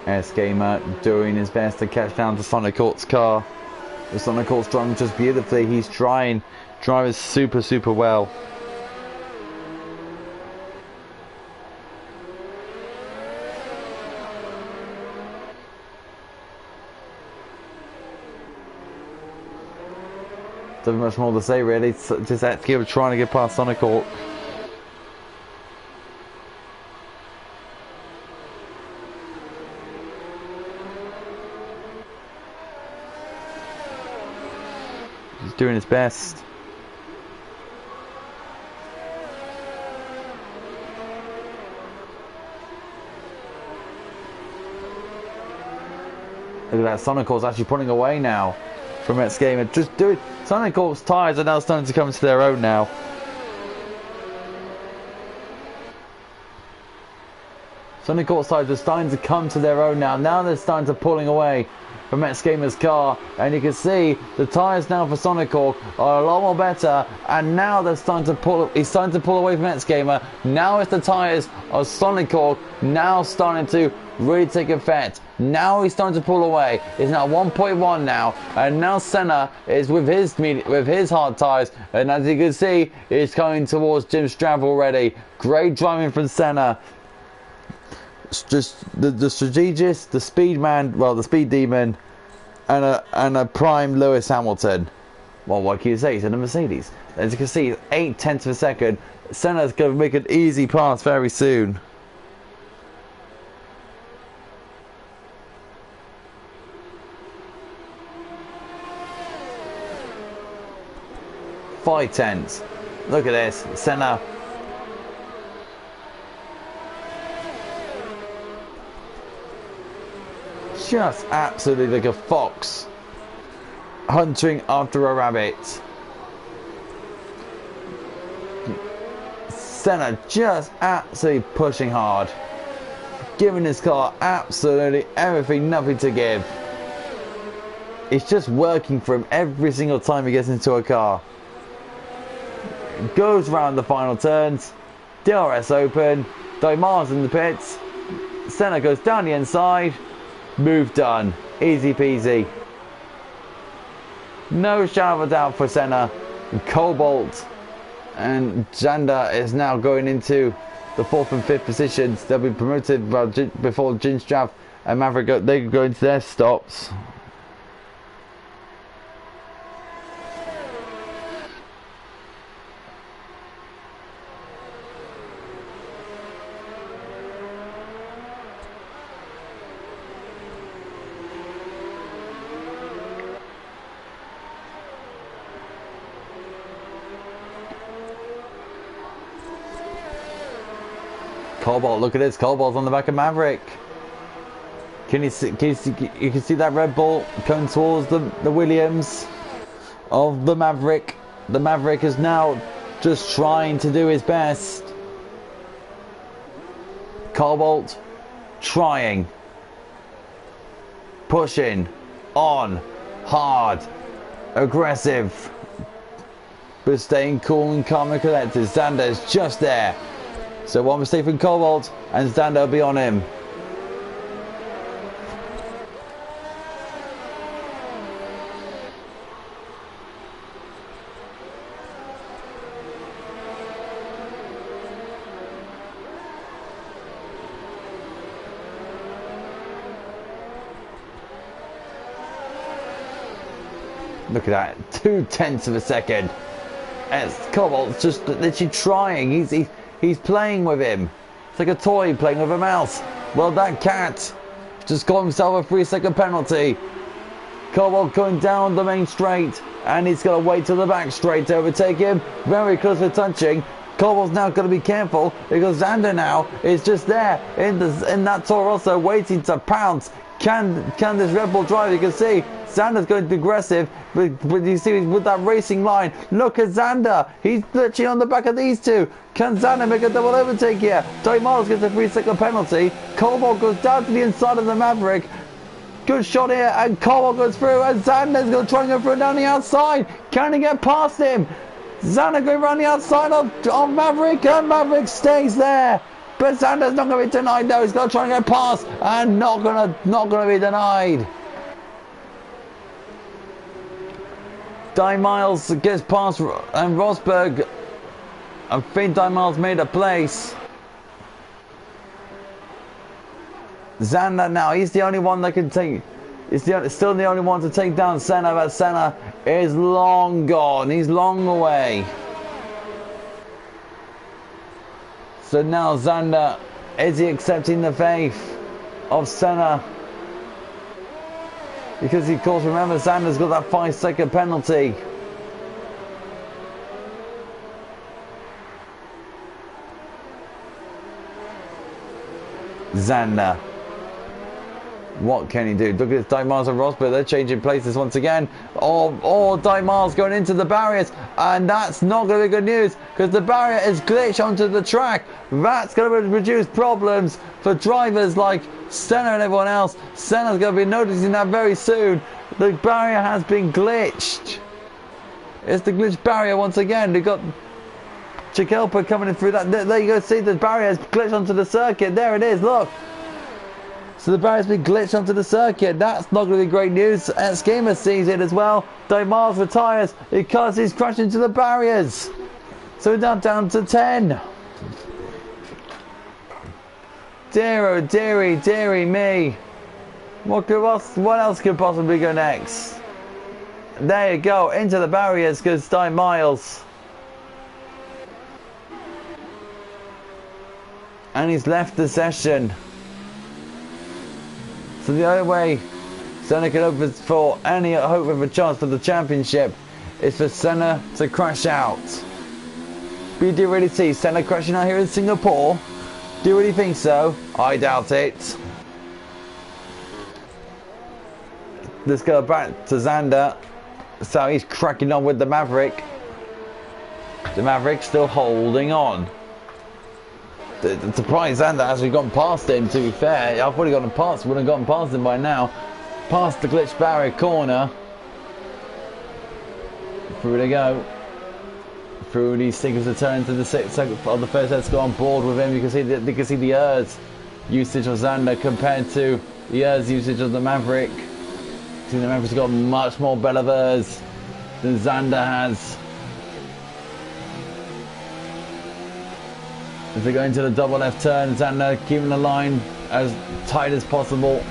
X Gamer doing his best to catch down to Sonic Hawk's car. The Sonic Hawk's driving just beautifully. He's driving super well. Doesn't much more to say really. It's just X Gamer trying to get past Sonic Hawk. He's doing his best. Look at that, Sonic Hawk's actually pulling away now from X Gamer. Just do it. Sonic Hawk's tyres are now starting to come to their own now. Sonic Hawk's tyres are starting to come to their own now. Now they're starting to pulling away from X Gamer's car, and you can see the tyres now for Sonic Hawk are a lot more better, and now they're starting to pull. He's starting to pull away from X Gamer. Now it's the tyres of Sonic Hawk now starting to really take effect. Now he's starting to pull away. He's now 1.1 now, and now Senna is with his hard tyres, and as you can see, he's coming towards Jim Strav already. Great driving from Senna. just the strategist, the speed man, well, the speed demon, and a prime Lewis Hamilton. Well, what can you say? He's in a Mercedes. As you can see, 0.8 of a second. Senna's going to make an easy pass very soon. Five tenths. Look at this. Senna. Just absolutely like a fox hunting after a rabbit. Senna just absolutely pushing hard, giving his car absolutely everything, nothing to give. It's just working for him every single time he gets into a car. Goes around the final turns, DRS open, Dimar's in the pits, Senna goes down the inside, move done, easy peasy. No shadow of a doubt for Senna. Cobalt and Zander is now going into the 4th and 5th positions. They'll be promoted before Ginstraff and Maverick they go into their stops. Cobalt, look at this. Cobalt's on the back of Maverick. Can you see? You can see that Red Bull coming towards the Williams of the Maverick. The Maverick is now just trying to do his best. Cobalt trying, pushing on, hard, aggressive, but staying cool and calm and collected. Zander is just there. So one mistake from Cobalt and Zander will be on him. Look at that, 0.2 of a second. As Cobalt's just literally trying. He's playing with him. It's like a toy playing with a mouse. Well, that cat just got himself a 3-second penalty. Cobalt going down the main straight, and he's got to wait till the back straight to overtake him. Very close to touching. Cobalt's now got to be careful because Zander now is just there in that Toro Rosso waiting to pounce. Can this Red Bull drive? You can see Zander's going to be aggressive, but you see with that racing line. Look at Zander. He's literally on the back of these two. Can Zander make a double overtake here? Tony Miles gets a 3-second penalty. Cobalt goes down to the inside of the Maverick. Good shot here, and Cobalt goes through, and Zander's going to try and go through down the outside. Can he get past him? Zander going around the outside of Maverick, and Maverick stays there. But Zander's not going to be denied though. He's going to try and get past, and not going to be denied. Di Miles gets past, and Rosberg. I think Di Miles made a place. Zander now, he's the only one that can take. Still the only one to take down Senna, but Senna is long gone. He's long away. So now Zander, is he accepting the faith of Senna? Because of course, remember, Zander's got that 5-second penalty. Zander. What can he do? Look at this, Di Miles and Rosberg, they're changing places once again. Oh, Di Miles going into the barriers, and that's not going to be good news because the barrier is glitched onto the track. That's going to produce problems for drivers like Senna and everyone else. Senna's going to be noticing that very soon. The barrier has been glitched. It's the glitched barrier once again. They've got Chicalpa coming in through that. There you go, see the barrier has glitched onto the circuit. There it is, look. So the barrier's been glitched onto the circuit. That's not going to be great news. Escamer sees it as well. Di Miles retires because he's crashed into the barriers. So we're now down to 10. Dear, oh dearie, dearie me. What else could possibly go next? There you go, into the barriers goes Di Miles. And he's left the session. So the only way Senna can hope for any hope of a chance for the championship is for Senna to crash out. But do you really see Senna crashing out here in Singapore? Do you really think so? I doubt it. Let's go back to Zander. So he's cracking on with the Maverick. The Maverick still holding on. The surprise Zander has gone past him, to be fair. I've already gotten past, would have gotten past him by now. Past the glitch barrier corner. Through they go. Through these signals to turn to the the first let's go on board with him. You can see the ERS usage of Zander compared to the ERS usage of the Maverick. See, the Maverick's got much more better ERS than Zander has. As they go into the double left turn, Zander keeping the line as tight as possible.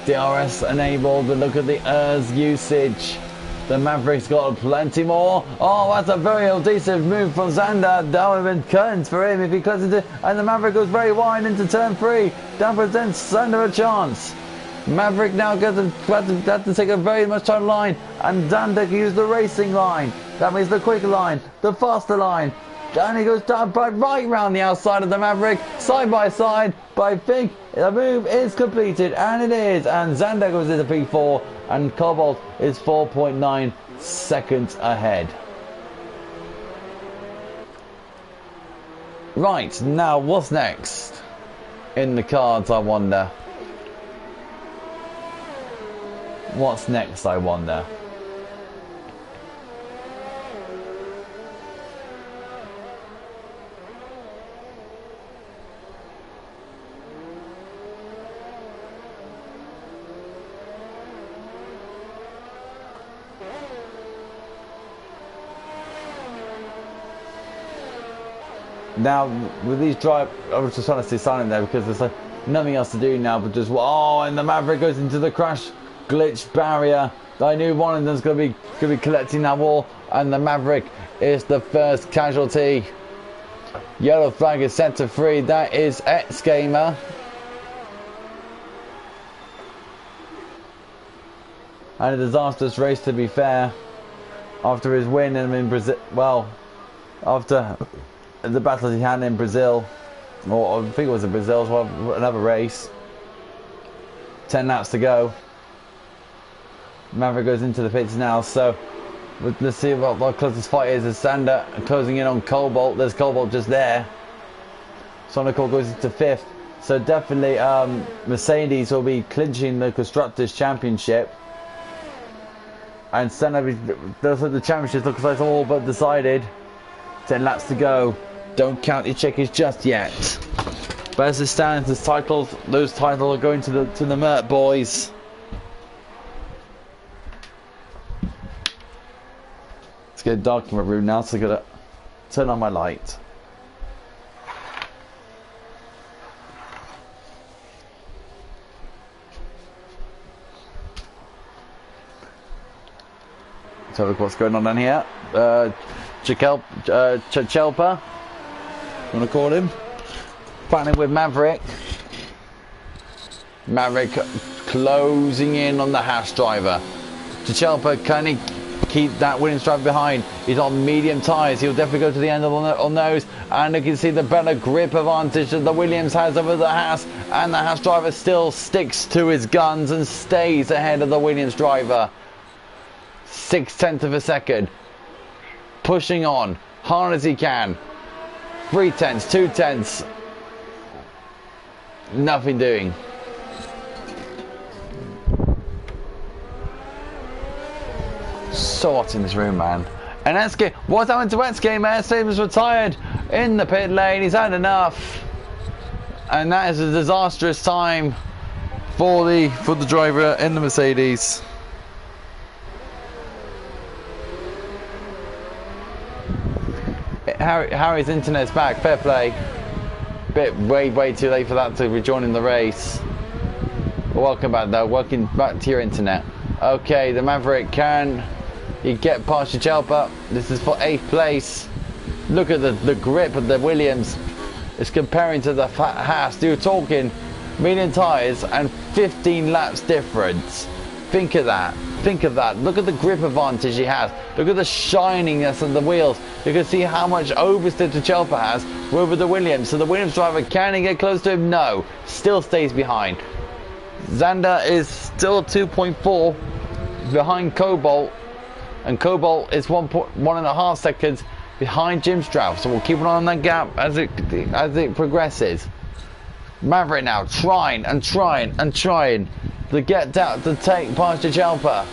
DRS enabled, but look at the ERS usage. The Maverick's got plenty more. Oh, that's a very decent move from Zander. That would have been curtains for him if he cuts into. And the Maverick goes very wide into turn 3. That presents Zander a chance. Maverick now gets to take a very much tighter line. And Zander can use the racing line. That means the quicker line, the faster line. And he goes down right round the outside of the Maverick, side by side. But I think the move is completed, and it is. And Zander goes into P4, and Cobalt is 4.9 seconds ahead. Right, now what's next in the cards, I wonder? What's next, I wonder? Now, with these drive, I was just trying to stay silent there because there's like nothing else to do now but just, oh, and the Maverick goes into the crash glitch barrier. I knew one of them's going to be collecting that wall, and the Maverick is the first casualty. Yellow flag is set to free. That is X Gamer. And a disastrous race, to be fair, after his win in Brazil. Well, after the battle he had in Brazil, or I think it was in Brazil, so another race. 10 laps to go. Maverick goes into the pits now, so let's see what closest fight is. As Zander closing in on Cobalt. There's Cobalt just there. Sonical goes into 5th, so definitely Mercedes will be clinching the Constructors' Championship. And the championship looks like it's all but decided. 10 laps to go. Don't count your chickens just yet. But as it stands, those titles are going to the Mert boys. It's getting dark in my room now, so I gotta turn on my light. Let's have a look what's going on down here. Chachelpa, you want to call him? Battling with Maverick. Maverick closing in on the Haas driver. Chachelpa, can he keep that Williams driver behind? He's on medium tyres. He'll definitely go to the end on those. And you can see the better grip advantage that the Williams has over the Haas. And the Haas driver still sticks to his guns and stays ahead of the Williams driver. 0.6 of a second. Pushing on hard as he can. 0.3, 0.2. Nothing doing. So hot in this room, man. And Eske, what's happened to Eske, man? Stevens retired in the pit lane. He's had enough. And that is a disastrous time for the driver in the Mercedes. Harry's internet's back, fair play. bit way too late for that to be joining the race. Welcome back though, welcome back to your internet. Okay, the Maverick, can you get past Chalpa? This is for 8th place. Look at the grip of the Williams. It's comparing to the Haas. You're talking medium tyres and 15 laps difference. Think of that. Think of that. Look at the grip advantage he has. Look at the shininess of the wheels. You can see how much oversteer Chalpa has over the Williams. So the Williams driver, can he get close to him? No. Still stays behind. Zander is still 2.4 behind Cobalt. And Cobalt is 1.5 seconds behind Jim Strauss. So we'll keep an eye on that gap as it progresses. Maverick now trying to get down to take past Chalpa.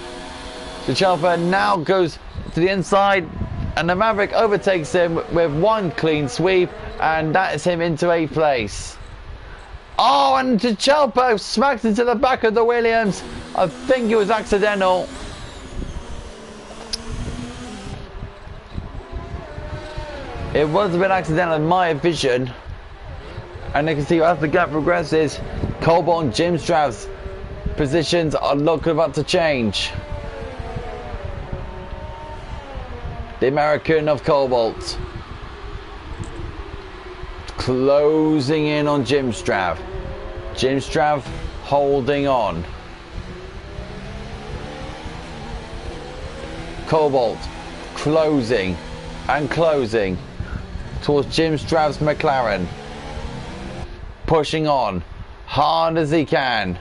Chalpa now goes to the inside and the Maverick overtakes him with one clean sweep, and that is him into 8th place. Oh, and Chalpa smacks into the back of the Williams. I think it was accidental. It was a bit accidental in my vision. And you can see as the gap progresses, Cobalt and Jim Strauss positions are looking about to change. The American of Cobalt closing in on Jim Strauss. Jim Strauss holding on. Cobalt closing towards Jim Strauss' McLaren. Pushing on hard as he can.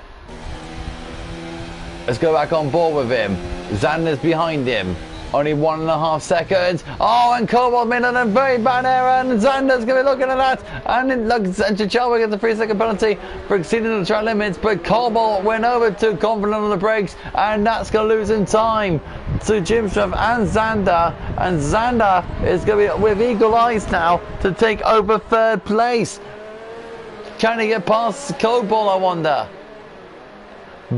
Let's go back on board with him. Zander's behind him. Only 1.5 seconds. Oh, and Cobalt made a very bad error, and Zander's going to be looking at that. And it looks, and Chalpa gets a 3-second penalty for exceeding the track limits, but Cobalt went over too confident on the brakes, and that's going to lose him time to Jim Strauss and Zander. And Zander is going to be with eagle eyes now to take over 3rd place. Can he get past Cobalt, I wonder?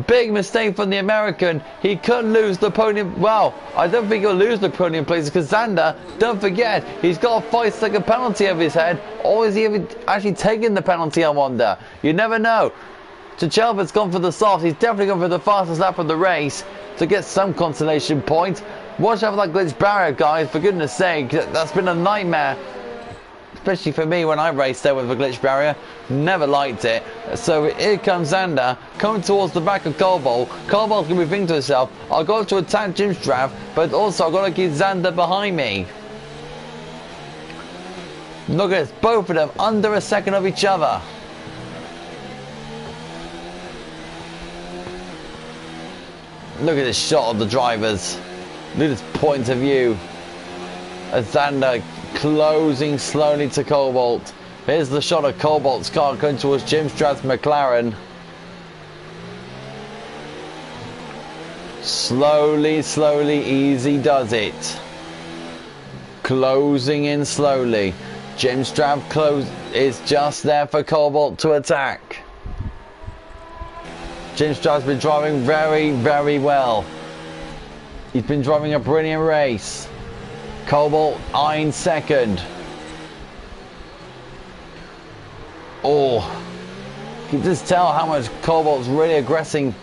Big mistake from the American. He could lose the podium. Well, I don't think he'll lose the podium places because Zander, don't forget, he's got a 5-second penalty over his head. Or is he actually taking the penalty, I wonder? You never know. Chalpa's gone for the soft. He's definitely gone for the fastest lap of the race to get some consolation points. Watch out for that glitch barrier, guys. For goodness sake, that's been a nightmare. Especially for me when I raced there with a glitch barrier. Never liked it. So here comes Zander coming towards the back of Cobalt. Cobalt's going to be thinking to himself, I've got to attack Jim Strauss, but also I've got to keep Zander behind me. Look at this, both of them under a second of each other. Look at this shot of the drivers. Look at this point of view. As Zander closing slowly to Cobalt. Here's the shot of Cobalt's car going towards Jim Strauss' McLaren. Slowly, easy does it. Closing in slowly. Jim Strauss is just there for Cobalt to attack. Jim Strauss has been driving very well. He's been driving a brilliant race. Cobalt eyeing second. Oh, you can just tell how much Cobalt's really aggressing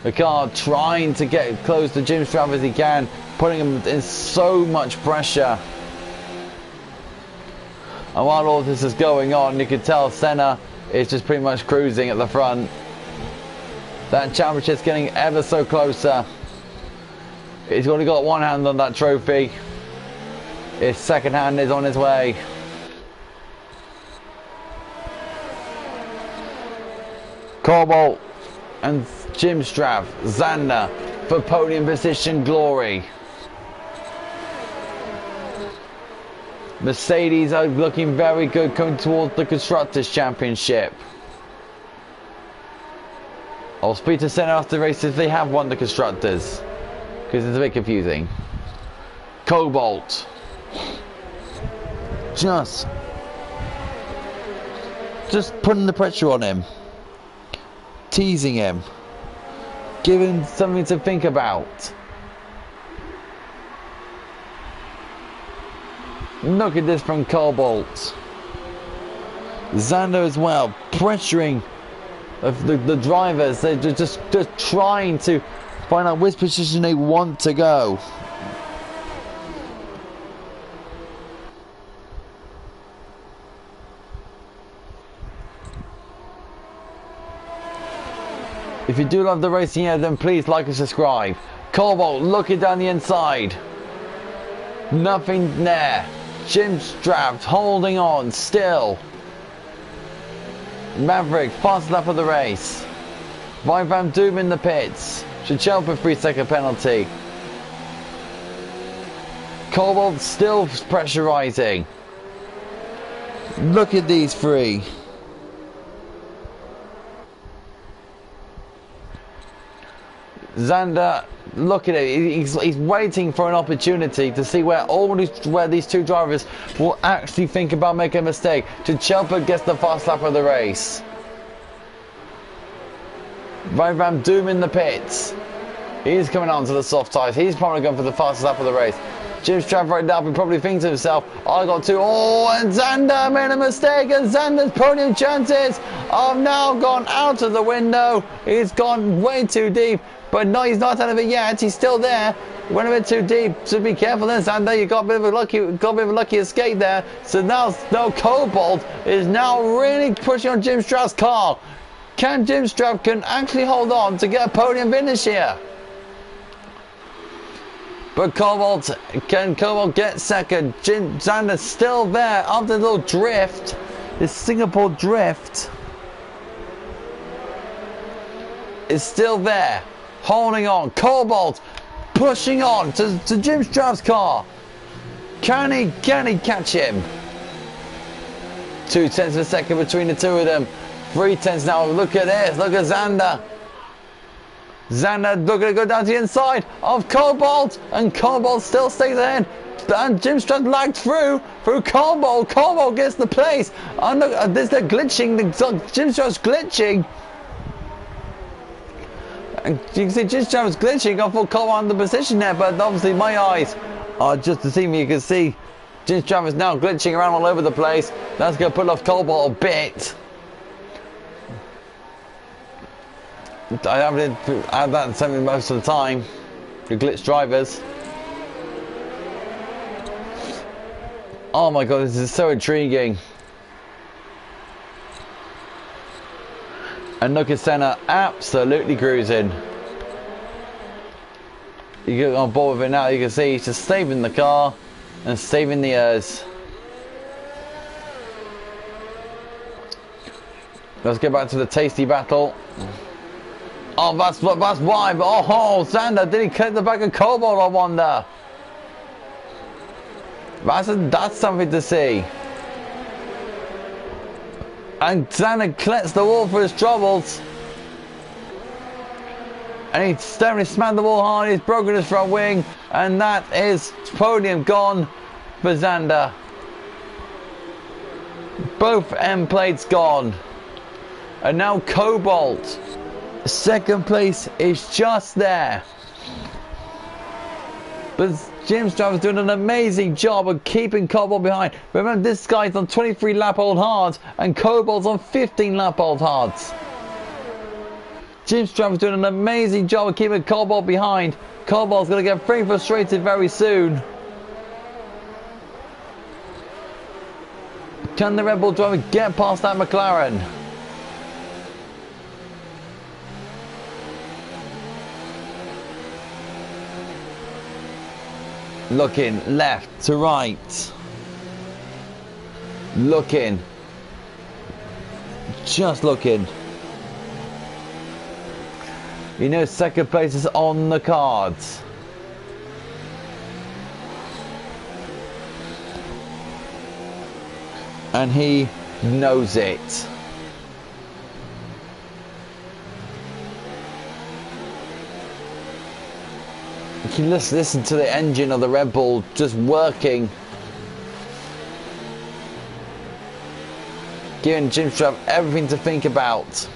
the car, trying to get close to Jim Strauss as he can, putting him in so much pressure. And while all this is going on, you can tell Senna is just pretty much cruising at the front. That championship's getting ever so closer. He's only got one hand on that trophy. His second hand is on his way. Cobalt and Jim Strauss, Zander for podium position glory. Mercedes are looking very good coming towards the Constructors' Championship. I'll speak to Senna after the race if they have won the Constructors, because it's a bit confusing. Cobalt. Just putting the pressure on him. Teasing him. Giving him something to think about. Look at this from Cobalt. Zander as well, pressuring of the drivers. They're just trying to find out which position they want to go. If you do love the racing here, then please like and subscribe. Cobalt looking down the inside. Nothing there. Jim Straps holding on still. Maverick, fast lap of the race. Van Doom in the pits. Shichelpa 3-second penalty. Cobalt still pressurizing. Look at these three. Zander, look at it. He's waiting for an opportunity to see where these two drivers will actually think about making a mistake. Shichelpa gets the fast lap of the race. Van Doom in the pits. He's coming on to the soft tyres. He's probably going for the fastest lap of the race. Jim Strapp right now, he probably thinks to himself, I got two. Oh, and Zander made a mistake, and Zander's podium chances have now gone out of the window. He's gone way too deep, but no, he's not out of it yet. He's still there. Went a bit too deep, so be careful then, Zander. You got a bit of a lucky escape there. So now Cobalt is now really pushing on Jim Strapp's car. Can Jim Strapp actually hold on to get a podium finish here? But can Cobalt get second? Zander's still there after the little drift. This Singapore drift is still there, holding on. Cobalt pushing on to Jim Strapp's car. Can he catch him? 0.2 of a second between the two of them. 0.3 now. Look at this. Look at Zander. Zander looking to go down to the inside of Cobalt, and Cobalt still stays ahead. And Jim Strapp lagged through Cobalt. Cobalt gets the place. And look, there's the glitching. Jim Strapp's glitching. And you can see Jim Strapp's glitching. I thought Cobalt in the position there, but obviously my eyes are just deceiving me. You can see Jim Strapp is now glitching around all over the place. That's going to put off Cobalt a bit. I haven't had that something most of the time. The glitch drivers. Oh my god, this is so intriguing. And look at Senna absolutely cruising. You get on board with it now. You can see he's just saving the car and saving the ears. Let's get back to the tasty battle. Oh, that's why. Oh, Zander, did he clip the back of Cobalt, I wonder? That's something to see. And Zander clips the wall for his troubles. And he's definitely smacked the wall hard. He's broken his front wing. And that is podium gone for Zander. Both end plates gone. And now Cobalt. Second place is just there. But Jim Strapp is doing an amazing job of keeping Cobalt behind. Remember, this guy's on 23 lap old hards and Cobalt's on 15 lap old hards. Jim Strapp is doing an amazing job of keeping Cobalt behind. Cobalt's going to get very frustrated very soon. Can the Red Bull driver get past that McLaren? Looking left to right. Looking. Just looking. You know, second place is on the cards. And he knows it. You can just listen to the engine of the Red Bull just working. Giving Jim Strapp everything to think about.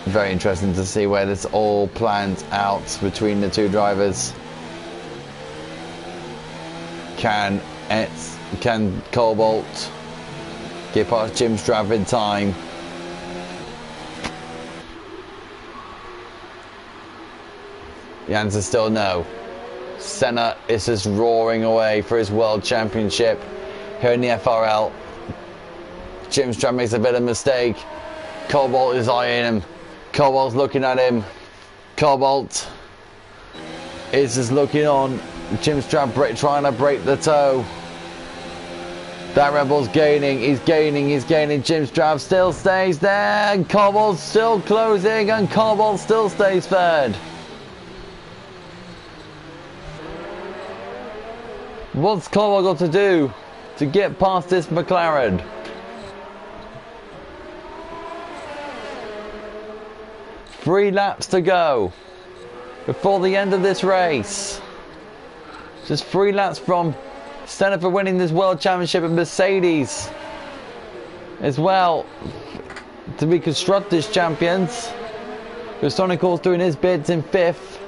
Very interesting to see where this all plans out between the two drivers. Can Cobalt get past Jim Strav in time? The answer's still no. Senna is just roaring away for his World Championship here in the FRL. Jim Strav makes a bit of mistake. Cobalt is eyeing him. Cobalt's looking at him. Cobalt is just looking on. Jim Strav trying to break the toe. That Rebel's gaining. He's gaining. Jim Strav still stays there. And Cobalt's still closing. And Cobalt still stays third. What's Cobalt got to do to get past this McLaren? Three laps to go before the end of this race. Just 3 laps from Senna for winning this World Championship, and Mercedes as well to be Constructors champions. Sonny Course doing his bids in 5th.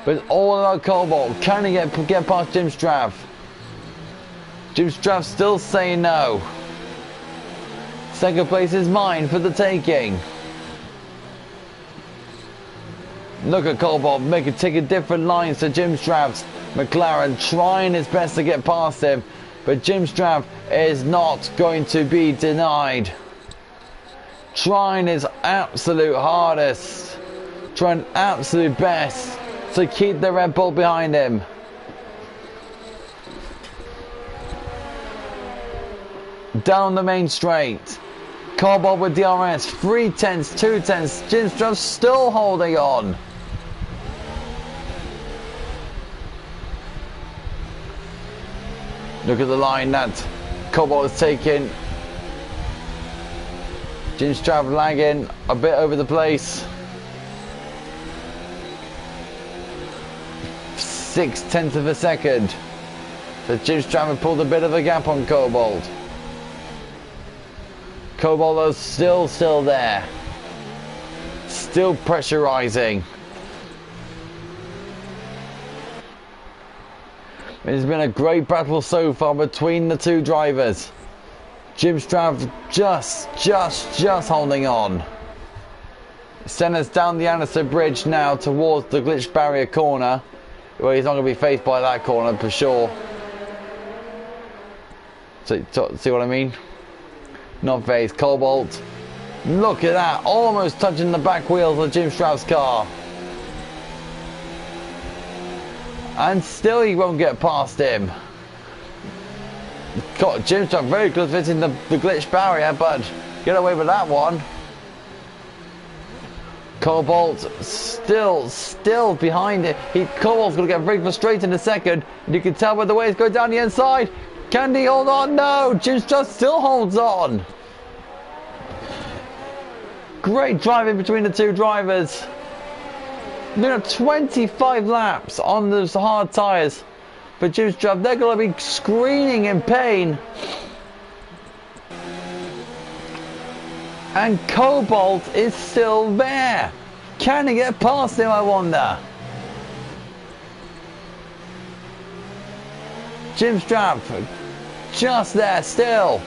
But it's all about Cobalt. Can he get past Jim Strav? Jim Strav still saying no. Second place is mine for the taking. Look at Cobalt taking different lines to Jim Strav's McLaren, trying his best to get past him. But Jim Strav is not going to be denied. Trying his absolute hardest. Trying absolute best to keep the Red Bull behind him. Down the main straight. Cobalt with DRS. 3 tenths, 2 tenths. Jim Strav still holding on. Look at the line that Cobalt is taking. Jim Strav lagging a bit over the place. 0.6 of a second. So Jim Strav has pulled a bit of a gap on Cobalt. Cobalt is still there. Still pressurizing. It's been a great battle so far between the two drivers. Jim Strav just holding on. Senna's down the Anderson Bridge now towards the glitch barrier corner. Well, he's not going to be faced by that corner for sure. See what I mean? Not faced. Cobalt. Look at that. Almost touching the back wheels of Jim Strav's car. And still he won't get past him. Got Jim Strav very close to hitting the glitch barrier, but get away with that one. Cobalt still behind it. Cobalt's going to get very frustrated in a second. And you can tell by the way it's going down the inside. Can he hold on? No, Jim Strav still holds on. Great driving between the two drivers. You know, 25 laps on those hard tyres for Jim Strav. They're going to be screaming in pain. And Cobalt is still there. Can he get past him, I wonder? Jim Strav just there still.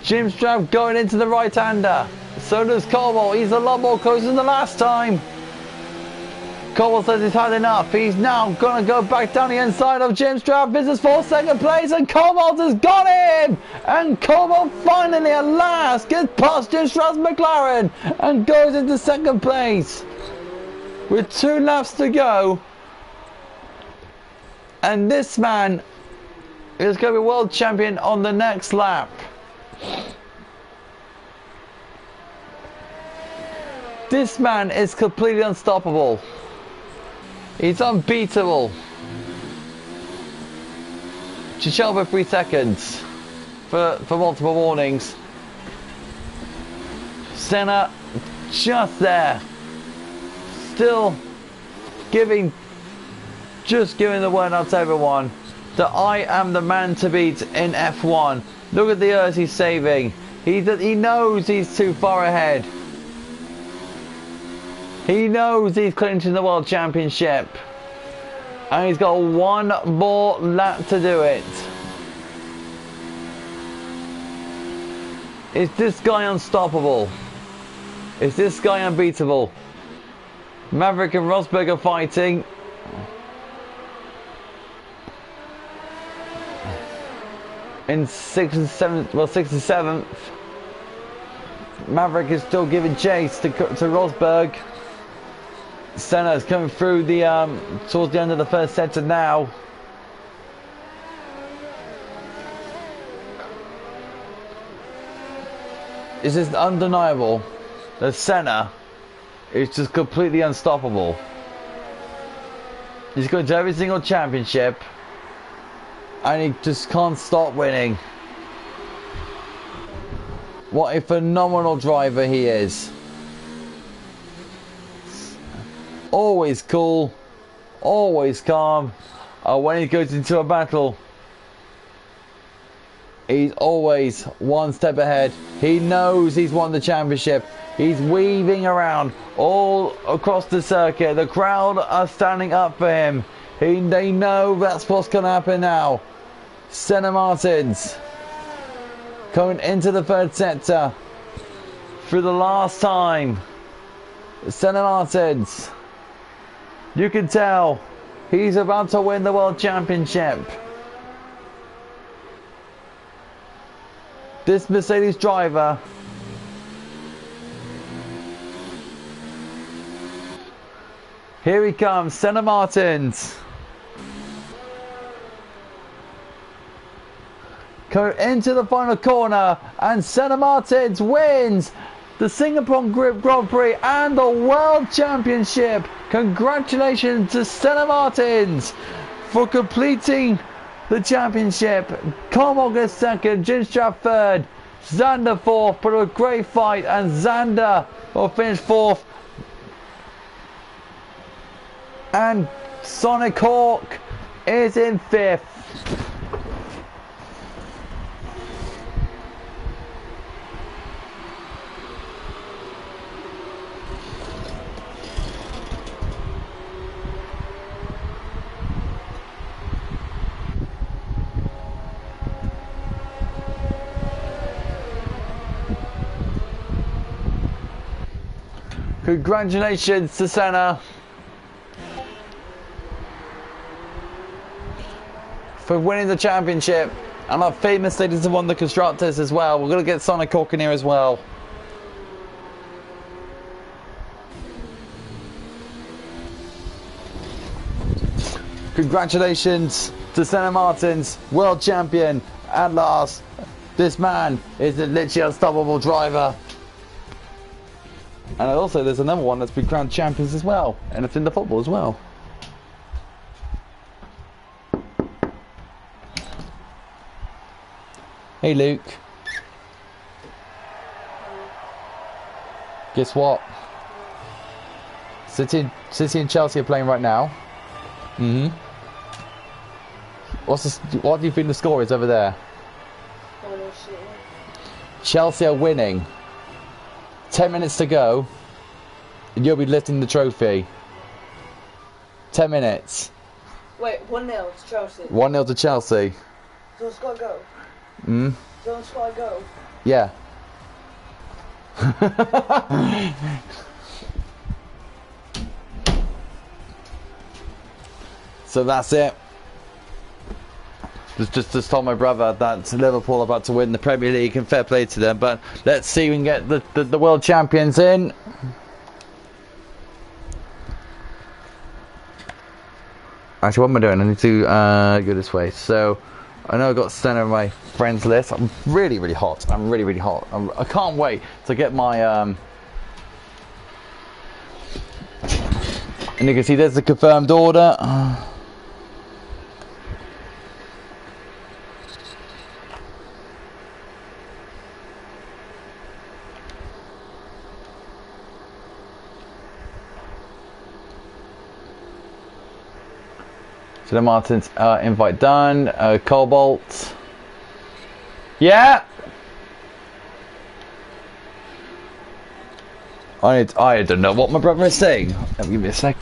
Jim Strav going into the right-hander. So does Cobalt. He's a lot more closer than the last time. Cobalt says he's had enough. He's now going to go back down the inside of Jim Strav. This is for second place, and Cobalt has got him! And Cobalt finally at last gets past Jim Strav's McLaren and goes into second place. With 2 laps to go. And this man is going to be world champion on the next lap. This man is completely unstoppable. He's unbeatable. Chichelba 3 seconds for multiple warnings. Senna just there. Still just giving the word out to everyone that I am the man to beat in F1. Look at the earth he's saving. He knows he's too far ahead. He knows he's clinching the World Championship. And he's got one more lap to do it. Is this guy unstoppable? Is this guy unbeatable? Maverick and Rosberg are fighting. In 6th and 7th, well, 6th and 7th. Maverick is still giving chase to Rosberg. Senna is coming through the towards the end of the first sector now. It's just undeniable that Senna is just completely unstoppable. He's going to every single championship and he just can't stop winning. What a phenomenal driver he is. Always cool, always calm. When he goes into a battle, he's always one step ahead. He knows he's won the championship. He's weaving around all across the circuit. The crowd are standing up for him. They know that's what's going to happen now. Senna Martins coming into the third sector for the last time. Senna Martins. You can tell he's about to win the World Championship. This Mercedes driver here he comes, Senna Martins. Go into the final corner and Senna Martins wins the Singapore Grand Prix and the World Championship. Congratulations to Senna Martins for completing the championship. Carl second, Jim Straff third, Zander fourth, but a great fight, and Zander will finish fourth. And Sonic Hawk is in fifth. Congratulations to Senna for winning the championship, and our famous ladies have won the constructors as well. We're going to get Sonic Hawk in here as well. Congratulations to Senna Martins, world champion at last. This man is a literally unstoppable driver. And also there's another one that's been crowned champions as well, and it's in the football as well. Hey Luke. Guess what? City and Chelsea are playing right now. What do you think the score is over there? Chelsea are winning. 10 minutes to go, and you'll be lifting the trophy. 10 minutes. Wait, 1-0 to Chelsea. 1-0 to Chelsea. So it's got to go. So it's got to go. Yeah. So that's it. Just told my brother that Liverpool are about to win the Premier League, and fair play to them. But let's see if we can get the world champions in. Actually, what am I doing? I need to go this way. So I know I got Senna on my friends list. I'm really, really hot. I'm really, really hot. I can't wait to get my and you can see there's the confirmed order. So the Martins invite done. Cobalt. Yeah. I don't know what my brother is saying. Give me a sec.